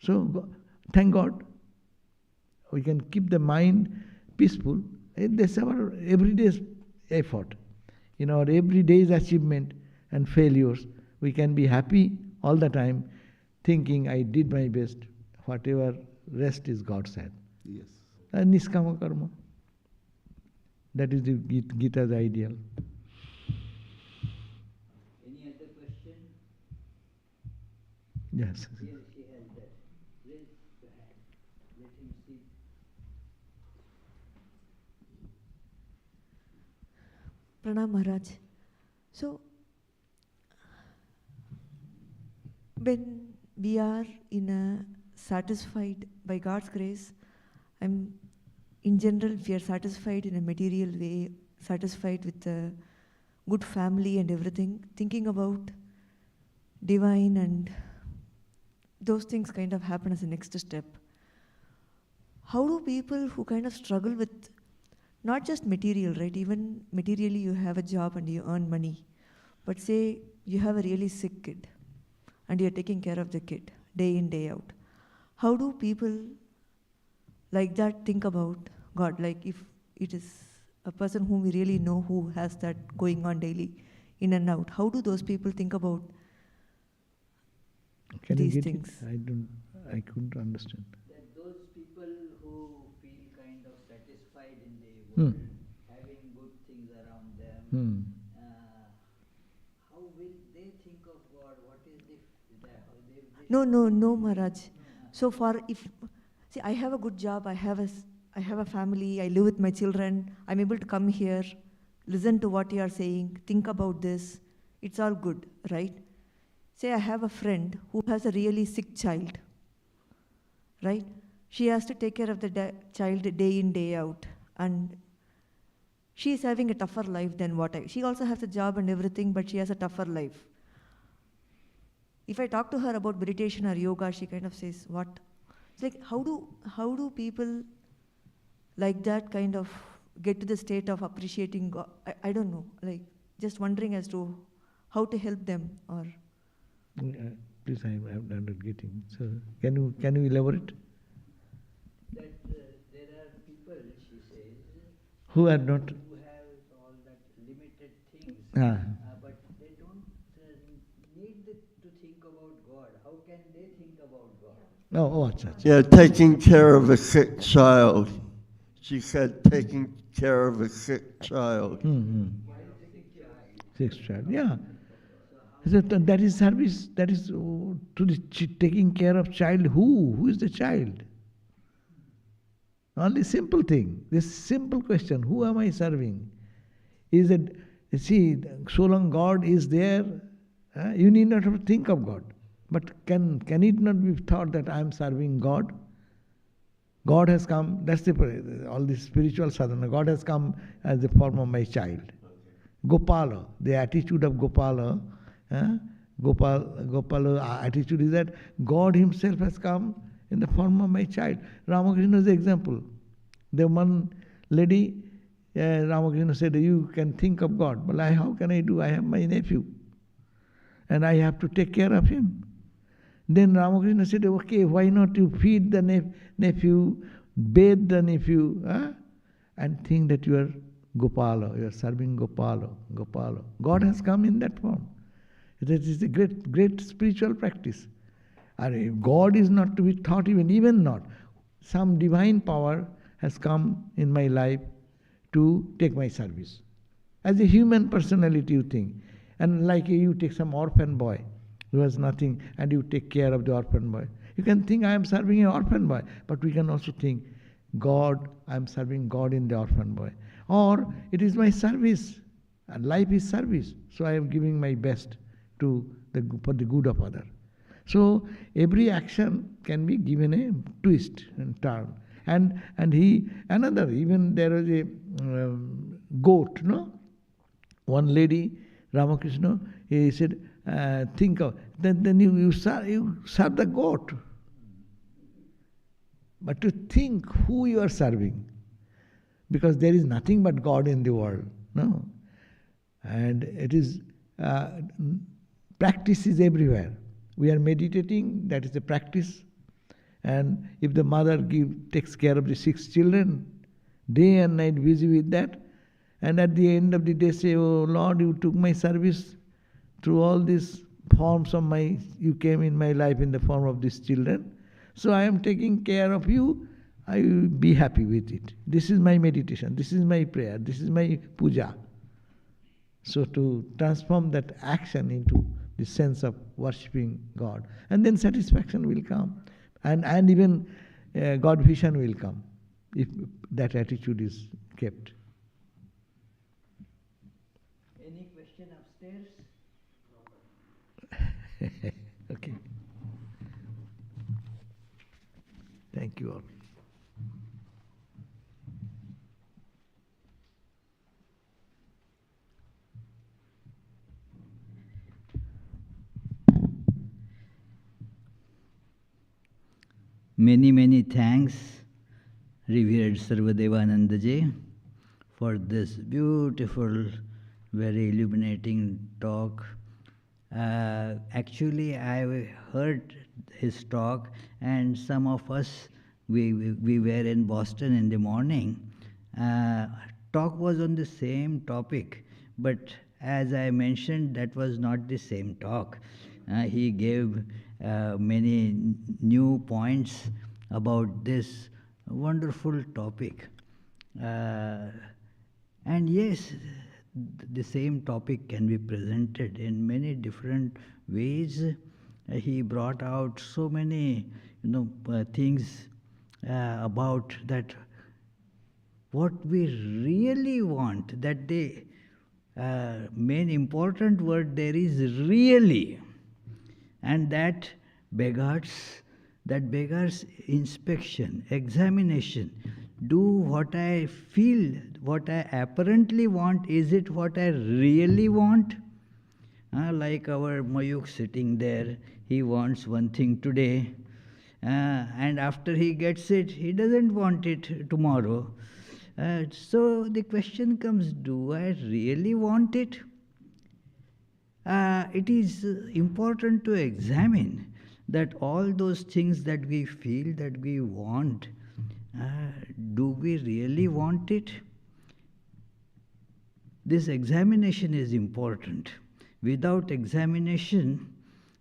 So thank God. We can keep the mind peaceful. That's our everyday effort. In our everyday's achievement and failures, we can be happy all the time, thinking I did my best. Whatever rest is God's hand. Yes. And niskama karma. That is the Gita's ideal. Any other question? Yes. Here she has that. Raise your hand. Let him see. Pranam Maharaj. So, when we are satisfied by God's grace, in general, if we are satisfied in a material way, satisfied with a good family and everything, thinking about divine and those things kind of happen as a next step. How do people who kind of struggle with not just material, right? Even materially you have a job and you earn money, but say you have a really sick kid and you're taking care of the kid day in, day out. How do people like that think about God? Like if it is a person whom we really know who has that going on daily in and out, how do those people think about Can these you get things? it? I couldn't understand. That those people who feel kind of satisfied in the world, having good things around them, how will they think of God? What is how they No, Maharaj. So see, I have a good job, I have a family, I live with my children, I'm able to come here, listen to what you are saying, think about this, it's all good, right? Say I have a friend who has a really sick child, right? She has to take care of the child day in, day out, and she is having a tougher life than she also has a job and everything, but she has a tougher life. If I talk to her about meditation or yoga, she kind of says, what? It's like, how do people like that kind of get to the state of appreciating God? I don't know, like just wondering as to how to help them or... Please, I'm not getting. So, can you elaborate? That there are people, she says, Who are not? who have all that limited things, but they don't need to think about God. How can they think about God? Acha. Yeah, taking care of a sick child. She said taking care of a sick child. Sixth child, yeah. So that is service, that is taking care of child. Who is the child? Only simple thing, this simple question, who am I serving? Is it, see, so long God is there, you need not have to think of God. But can it not be thought that I am serving God? God has come, that's all this spiritual sadhana, God has come as the form of my child. Gopala, the attitude of Gopala, Gopala attitude is that God himself has come in the form of my child. Ramakrishna is the example. The one lady, Ramakrishna said, you can think of God, but how can I do? I have my nephew and I have to take care of him. Then Ramakrishna said, okay, why not you feed the nephew, bathe the nephew, and think that you are Gopala, you are serving Gopala. God has come in that form. That is a great spiritual practice. And God is not to be thought even not. Some divine power has come in my life to take my service. As a human personality, you think. And like you take some orphan boy who has nothing and you take care of the orphan boy. You can think, I am serving an orphan boy. But we can also think, God, I am serving God in the orphan boy. Or it is my service. And life is service. So I am giving my best for the good of others. So every action can be given a twist and turn. And even there was a goat, no? One lady, Ramakrishna, he said, think of, then you serve the goat. But to think who you are serving, because there is nothing but God in the world, no? And it is, practice is everywhere. We are meditating, that is the practice. And if the mother takes care of the 6 children, day and night busy with that, and at the end of the day say, oh Lord, you took my service through all these forms of you came in my life in the form of these children. So I am taking care of you, I will be happy with it. This is my meditation, this is my prayer, this is my puja. So to transform that action into the sense of worshipping God, and then satisfaction will come, and even God vision will come, if that attitude is kept. Any question upstairs? Okay. Thank you all. Many thanks, revered Sarvadevananda ji, for this beautiful, very illuminating talk. Actually, I heard his talk, and some of us, we were in Boston in the morning. Talk was on the same topic, but as I mentioned, that was not the same talk. He gave many new points about this wonderful topic. And yes, the same topic can be presented in many different ways. He brought out so many things about that what we really want, that the main important word there is really, and that beggars inspection, examination. Do what I feel, what I apparently want, is it what I really want? Like our Mayuk sitting there, he wants one thing today, and after he gets it, he doesn't want it tomorrow. So the question comes, do I really want it? It is important to examine that all those things that we feel that we want, do we really want it? This examination is important. Without examination,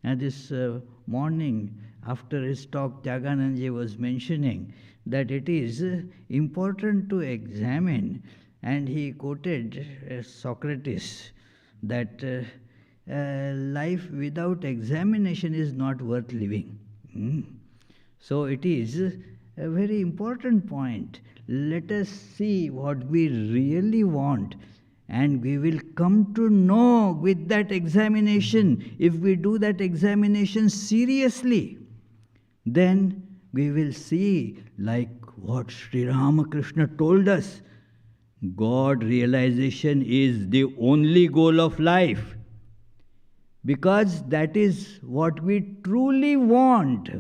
this morning after his talk, Jagananji was mentioning that it is important to examine, and he quoted Socrates that life without examination is not worth living. So it is a very important point. Let us see what we really want, and we will come to know with that examination. If we do that examination seriously, then we will see, like what Sri Ramakrishna told us, God realization is the only goal of life, because that is what we truly want.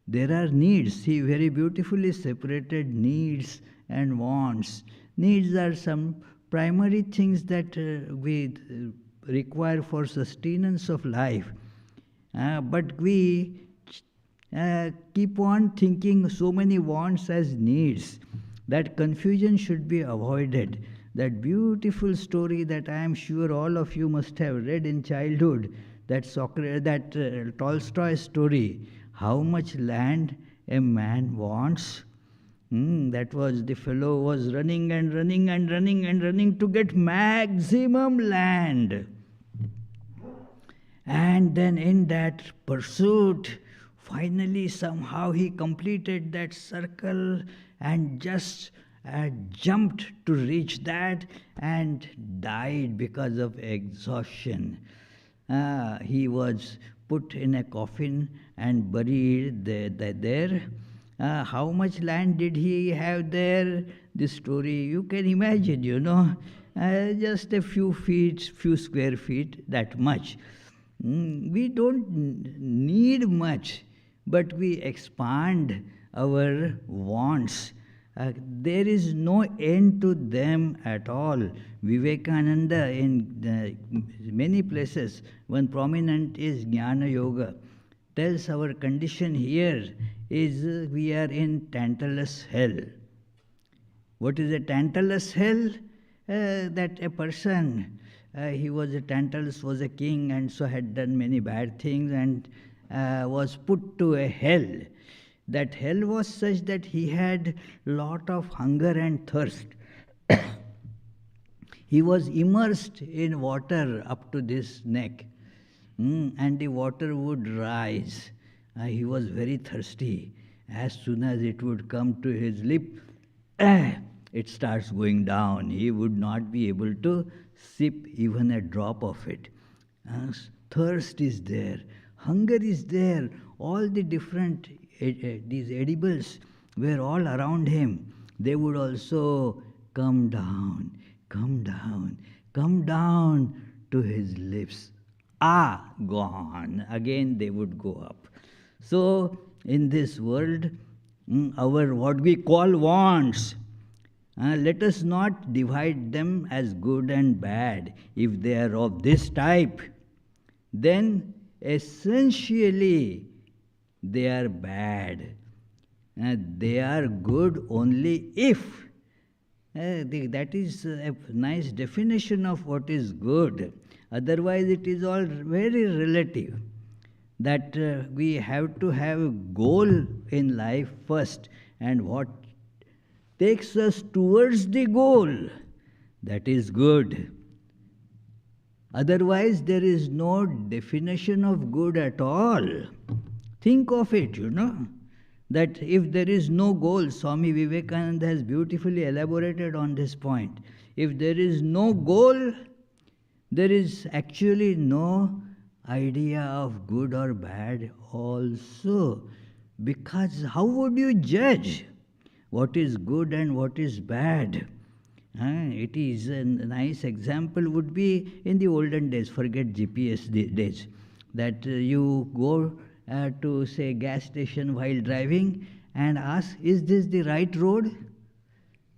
There are needs. He very beautifully separated needs and wants. Needs are some primary things that we require for sustenance of life. But we keep on thinking so many wants as needs. That confusion should be avoided. That beautiful story that I am sure all of you must have read in childhood, that Tolstoy story, how much land a man wants. That was the fellow was running and running and running and running to get maximum land. And then in that pursuit, finally somehow he completed that circle and just jumped to reach that and died because of exhaustion. He was put in a coffin and buried there. How much land did he have there? This story, you can imagine, just a few feet, few square feet, that much. We don't need much, but we expand our wants. There is no end to them at all. Vivekananda, in many places, one prominent is Jnana Yoga, tells our condition here is we are in Tantalus hell. What is a Tantalus hell? That a person, Tantalus was a king and so had done many bad things and was put to a hell. That hell was such that he had lot of hunger and thirst. He was immersed in water up to this neck, and the water would rise. He was very thirsty. As soon as it would come to his lip, it starts going down. He would not be able to sip even a drop of it. Thirst is there, hunger is there, all the different these edibles were all around him. They would also come down, come down, come down to his lips. Gone. Again they would go up. So in this world, our what we call wants, let us not divide them as good and bad. If they are of this type, then essentially they are bad. They are good only if. That is a nice definition of what is good. Otherwise it is all very relative. That we have to have a goal in life first, and what takes us towards the goal, that is good. Otherwise there is no definition of good at all. Think of it, that if there is no goal, Swami Vivekananda has beautifully elaborated on this point. If there is no goal, there is actually no idea of good or bad also. Because how would you judge what is good and what is bad? It is a nice example would be in the olden days, forget GPS days, that you go to say gas station while driving and ask, is this the right road?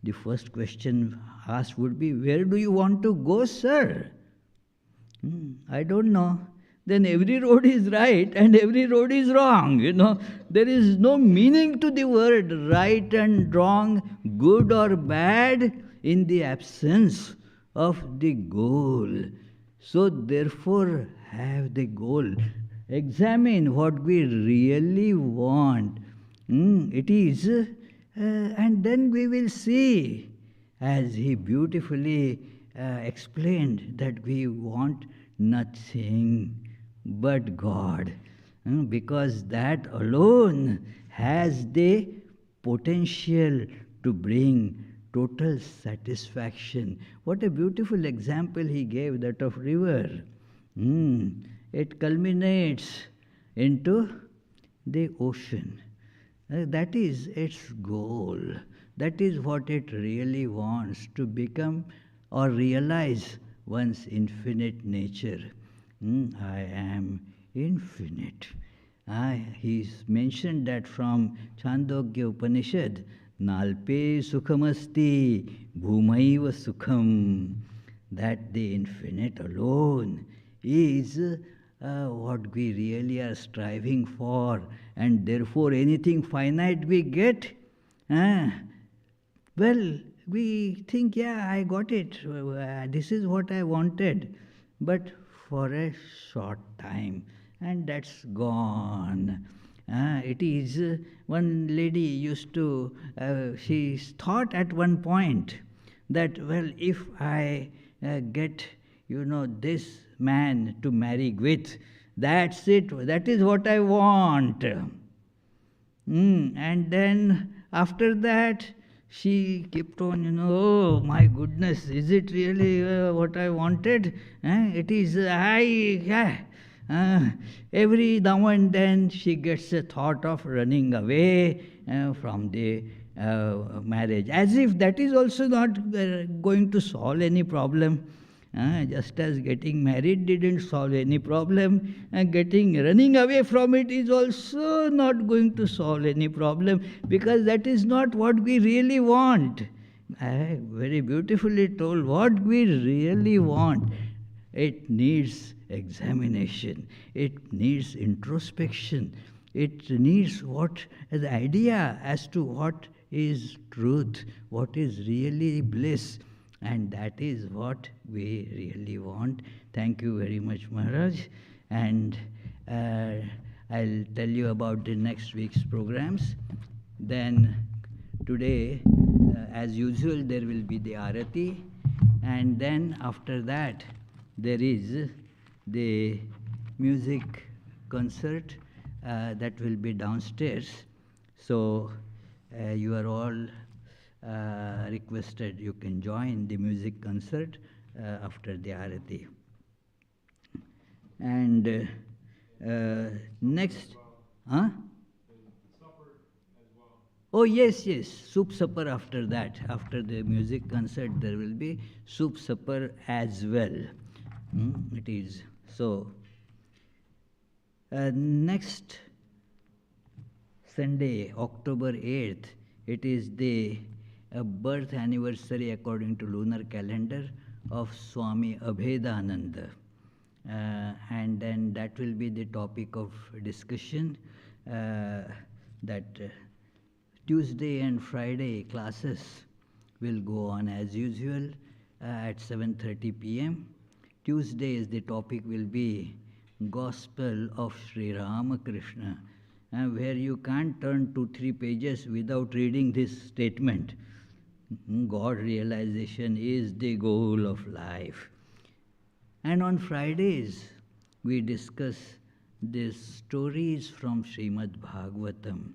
The first question asked would be, where do you want to go, sir? I don't know. Then every road is right and every road is wrong. There is no meaning to the word right and wrong, good or bad, in the absence of the goal. So therefore have the goal. Examine what we really want. It is, and then we will see, as he beautifully explained, that we want nothing but God, because that alone has the potential to bring total satisfaction. What a beautiful example he gave, that of river. It culminates into the ocean. That is its goal. That is what it really wants, to become or realize one's infinite nature. I am infinite. He's mentioned that from Chandogya Upanishad, Nalpe Sukhamasti Bhumaiva Sukham, that the infinite alone is what we really are striving for, and therefore anything finite we get, well, we think, yeah, I got it, this is what I wanted, but for a short time, and that's gone. It is, one lady used to, she thought at one point that, well, if I get, this man to marry with, that's it, that is what I want. And then after that, she kept on, oh my goodness, is it really what I wanted? It is, yeah. Every now and then she gets a thought of running away from the marriage, as if that is also not going to solve any problem. Just as getting married didn't solve any problem, running away from it is also not going to solve any problem, because that is not what we really want. Very beautifully told, what we really want. It needs examination, it needs introspection, it needs the idea as to what is truth, what is really bliss. And that is what we really want. Thank you very much, Maharaj. And I'll tell you about the next week's programs. Then today, as usual, there will be the Arati. And then after that, there is the music concert that will be downstairs. So you are all requested, you can join the music concert after the Arati. And next, huh? Oh yes, yes, soup supper after that. After the music concert, there will be soup supper as well. It is so. Next Sunday, October 8th, it is the birth anniversary according to lunar calendar of Swami Abhedananda. And then that will be the topic of discussion. That Tuesday and Friday classes will go on as usual at 7:30 p.m. Tuesday is the topic will be Gospel of Sri Ramakrishna, where you can't turn 2-3 pages without reading this statement. God realization is the goal of life. And on Fridays, we discuss the stories from Srimad Bhagavatam.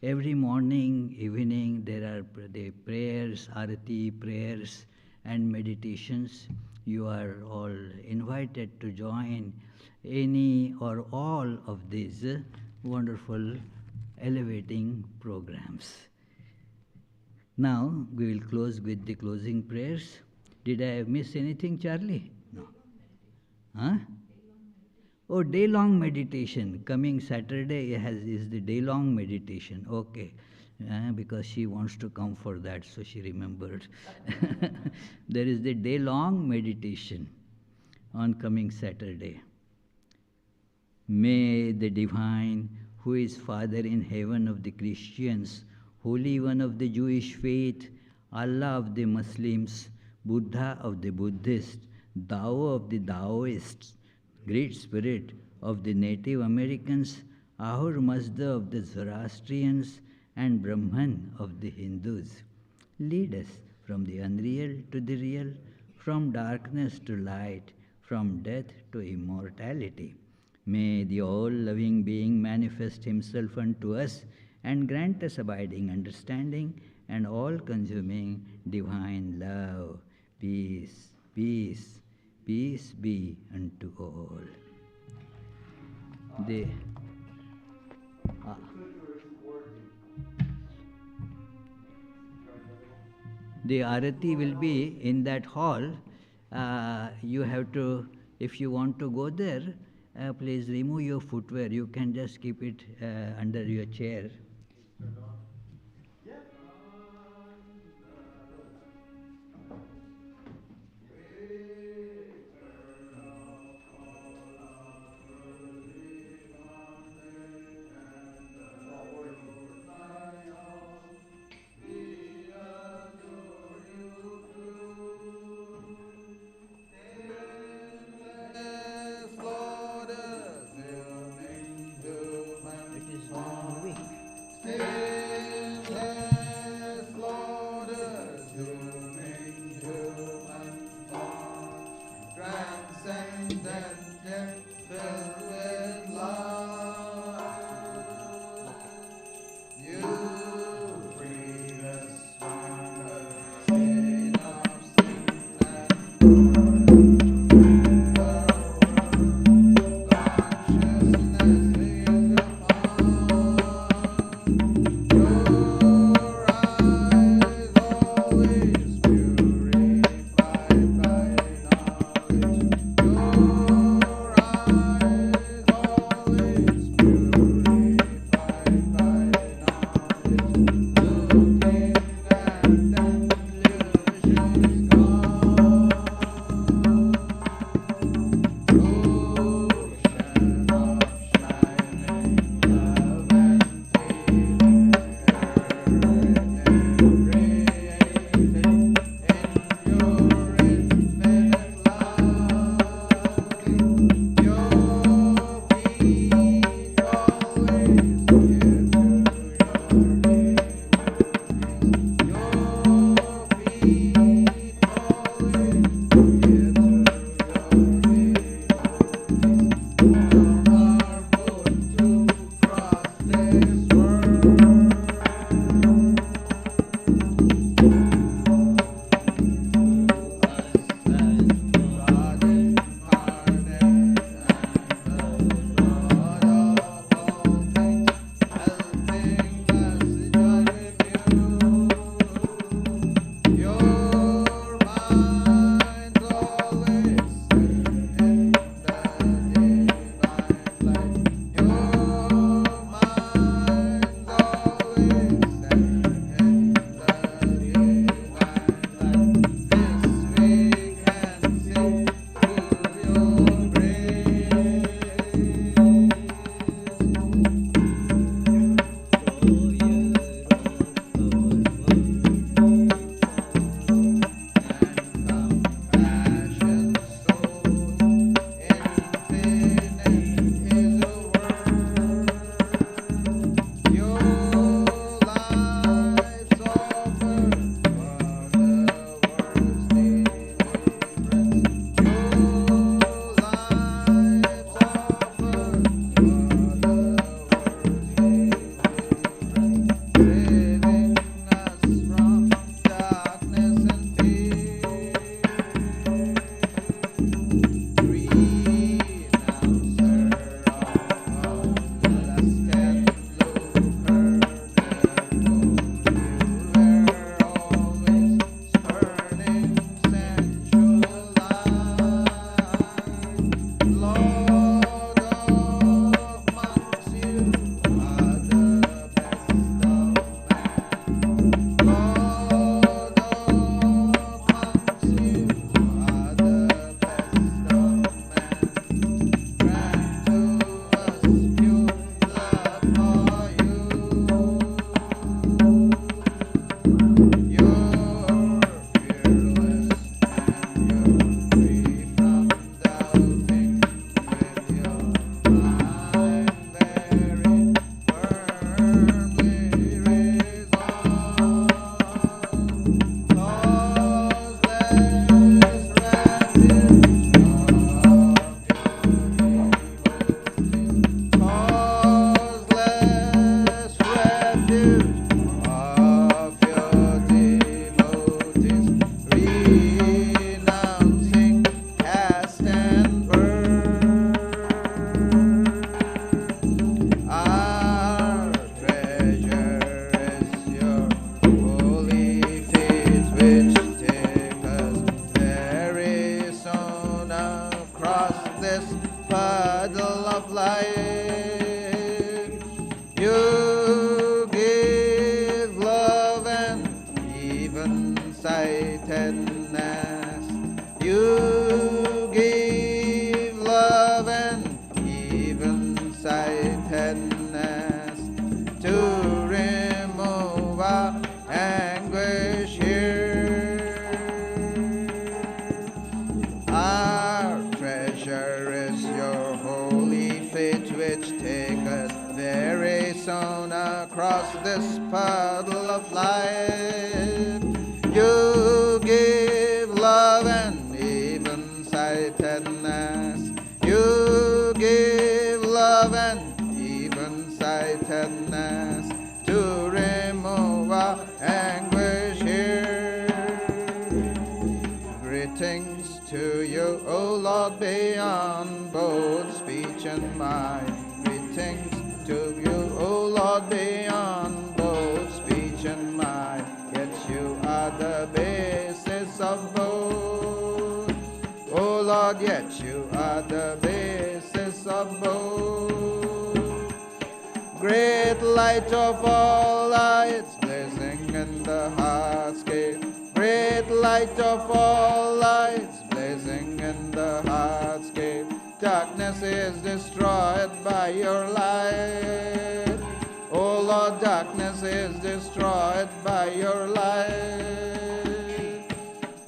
Every morning, evening, there are the prayers, arati prayers, and meditations. You are all invited to join any or all of these wonderful, elevating programs. Now, we will close with the closing prayers. Did I miss anything, Charlie? No. Huh? Oh, day-long meditation. Coming Saturday is the day-long meditation. Okay. Because she wants to come for that, so she remembered. There is the day-long meditation on coming Saturday. May the Divine, who is Father in heaven of the Christians, Holy One of the Jewish faith, Allah of the Muslims, Buddha of the Buddhists, Tao of the Taoists, Great Spirit of the Native Americans, Ahur Mazda of the Zoroastrians, and Brahman of the Hindus, lead us from the unreal to the real, from darkness to light, from death to immortality. May the all-loving being manifest himself unto us and grant us abiding understanding and all-consuming divine love. Peace, peace, peace be unto all. The Arati will be in that hall. You have to, if you want to go there, please remove your footwear. You can just keep it under your chair. to remove our anguish here. Our treasure is your holy feet, which take us very soon across this puddle of life. You give love and even-sightedness. You give love and even-sightedness to remove our anguish here. Greetings to you, O Lord, beyond both speech and mind. Greetings to you, O Lord, beyond both speech and mind. Yet you are the basis of both. O Lord, yet you are the basis of both. Great light of all lights, blazing in the heartscape. Great light of all lights, blazing in the heartscape. Darkness is destroyed by your light. Oh Lord, darkness is destroyed by your light.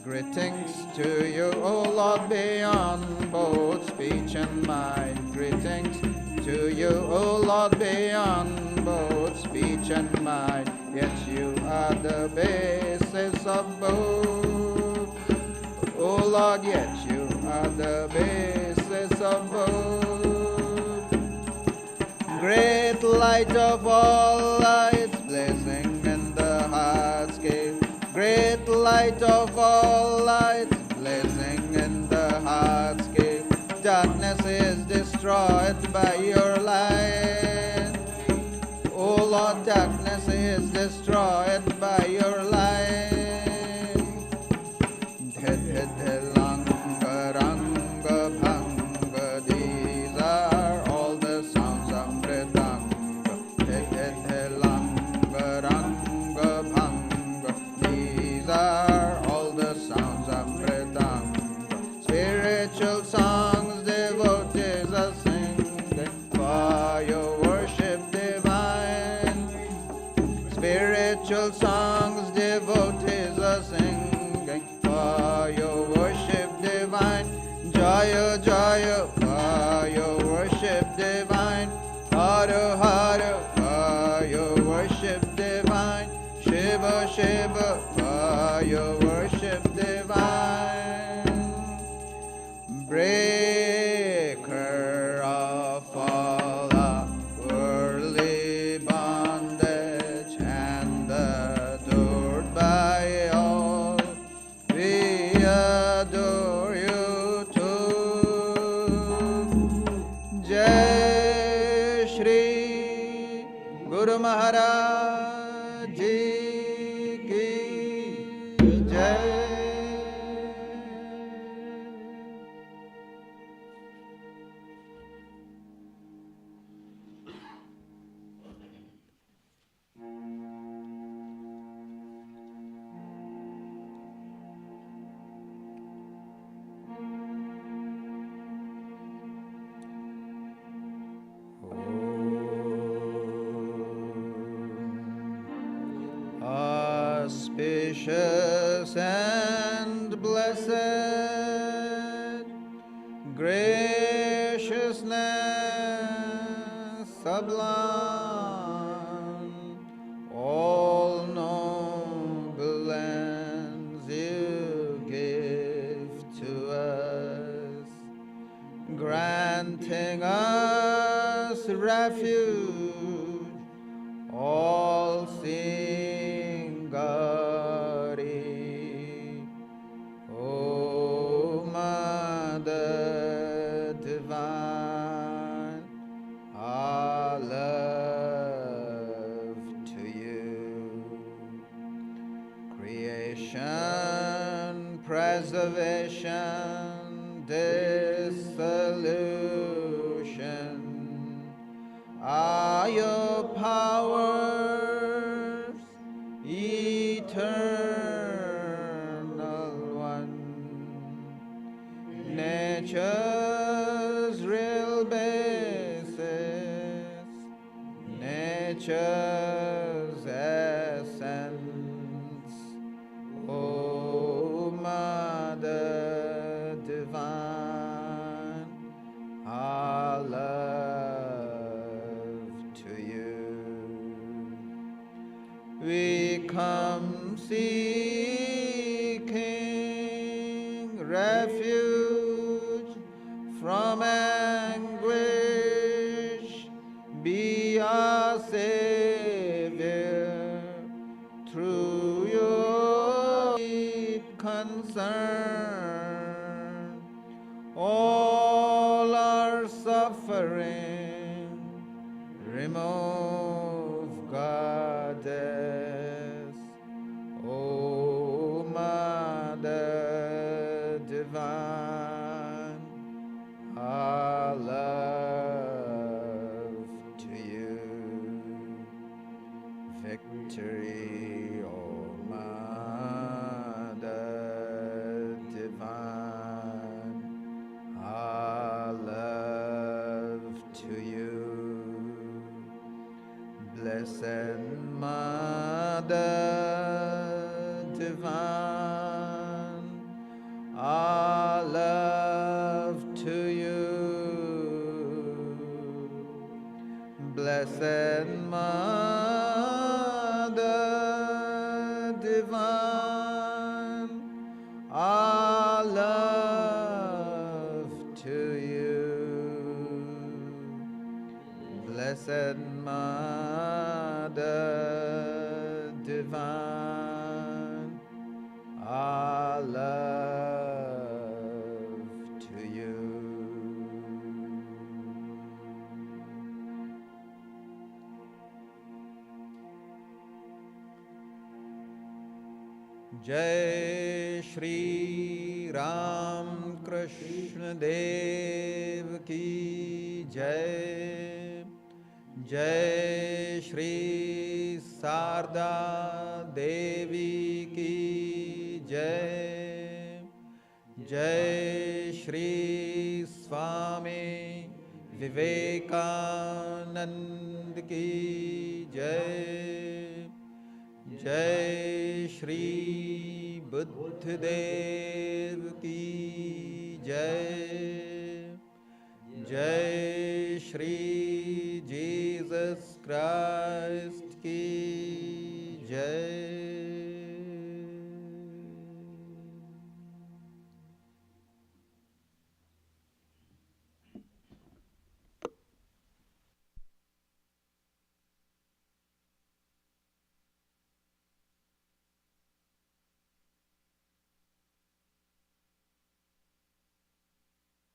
Greetings to you, O Lord, beyond both speech and mind. Greetings to you, O Lord, beyond both speech and mind. Yet you are the basis of both. O Lord, yet you are the basis of both. Great light of all lights, blazing in the heartscape. Great light of all lights, blazing in the heartscape. Darkness is destroyed by your light. Oh Lord, darkness is destroyed by your light. Langa, ranga, bhanga, these are all the sounds of mridanga. Langa, ranga, bhanga, these are all the sounds of mridanga. Spiritual songs devotees are singing for your worship divine. Spiritual songs devotees are singing for your worship divine. Jaya, Jaya, for your worship divine. Hara, Hara, for your worship divine. Shiva, Shiva, for your worship divine. Breaker of all our worldly bondage and adored by all, we adore you too. Jai Shri Guru Maharaj Ji Ki Jai. Auspicious and blessed, graciousness sublime, all noble ends you give to us, granting us refuge, all seeing Gauri. O Mother Divine, our love to you. Creation, preservation, dissolution are your powers, eternal one. Nature's real basis, nature's essence, O Mother Divine, our love to you. We come seeking refuge from anguish. Be our Savior through your deep concern. All our suffering remove, Goddess, O Mother Divine, our love to you. Victory, O Mother Divine, our love to you. Blessed Mother Divine, our love to you. Blessed Mother Divine, our love to you. Blessed Mother Divine, our love to you. Jai Shri Ram Krishna Dev Ki Jai. Jai Shri Sarda Devi Ki Jai. Jai Shri Swami Vivekananda Ki Jai. Jai Shri Buddha Dev Ki Jai. Jai Shri Jesus Christ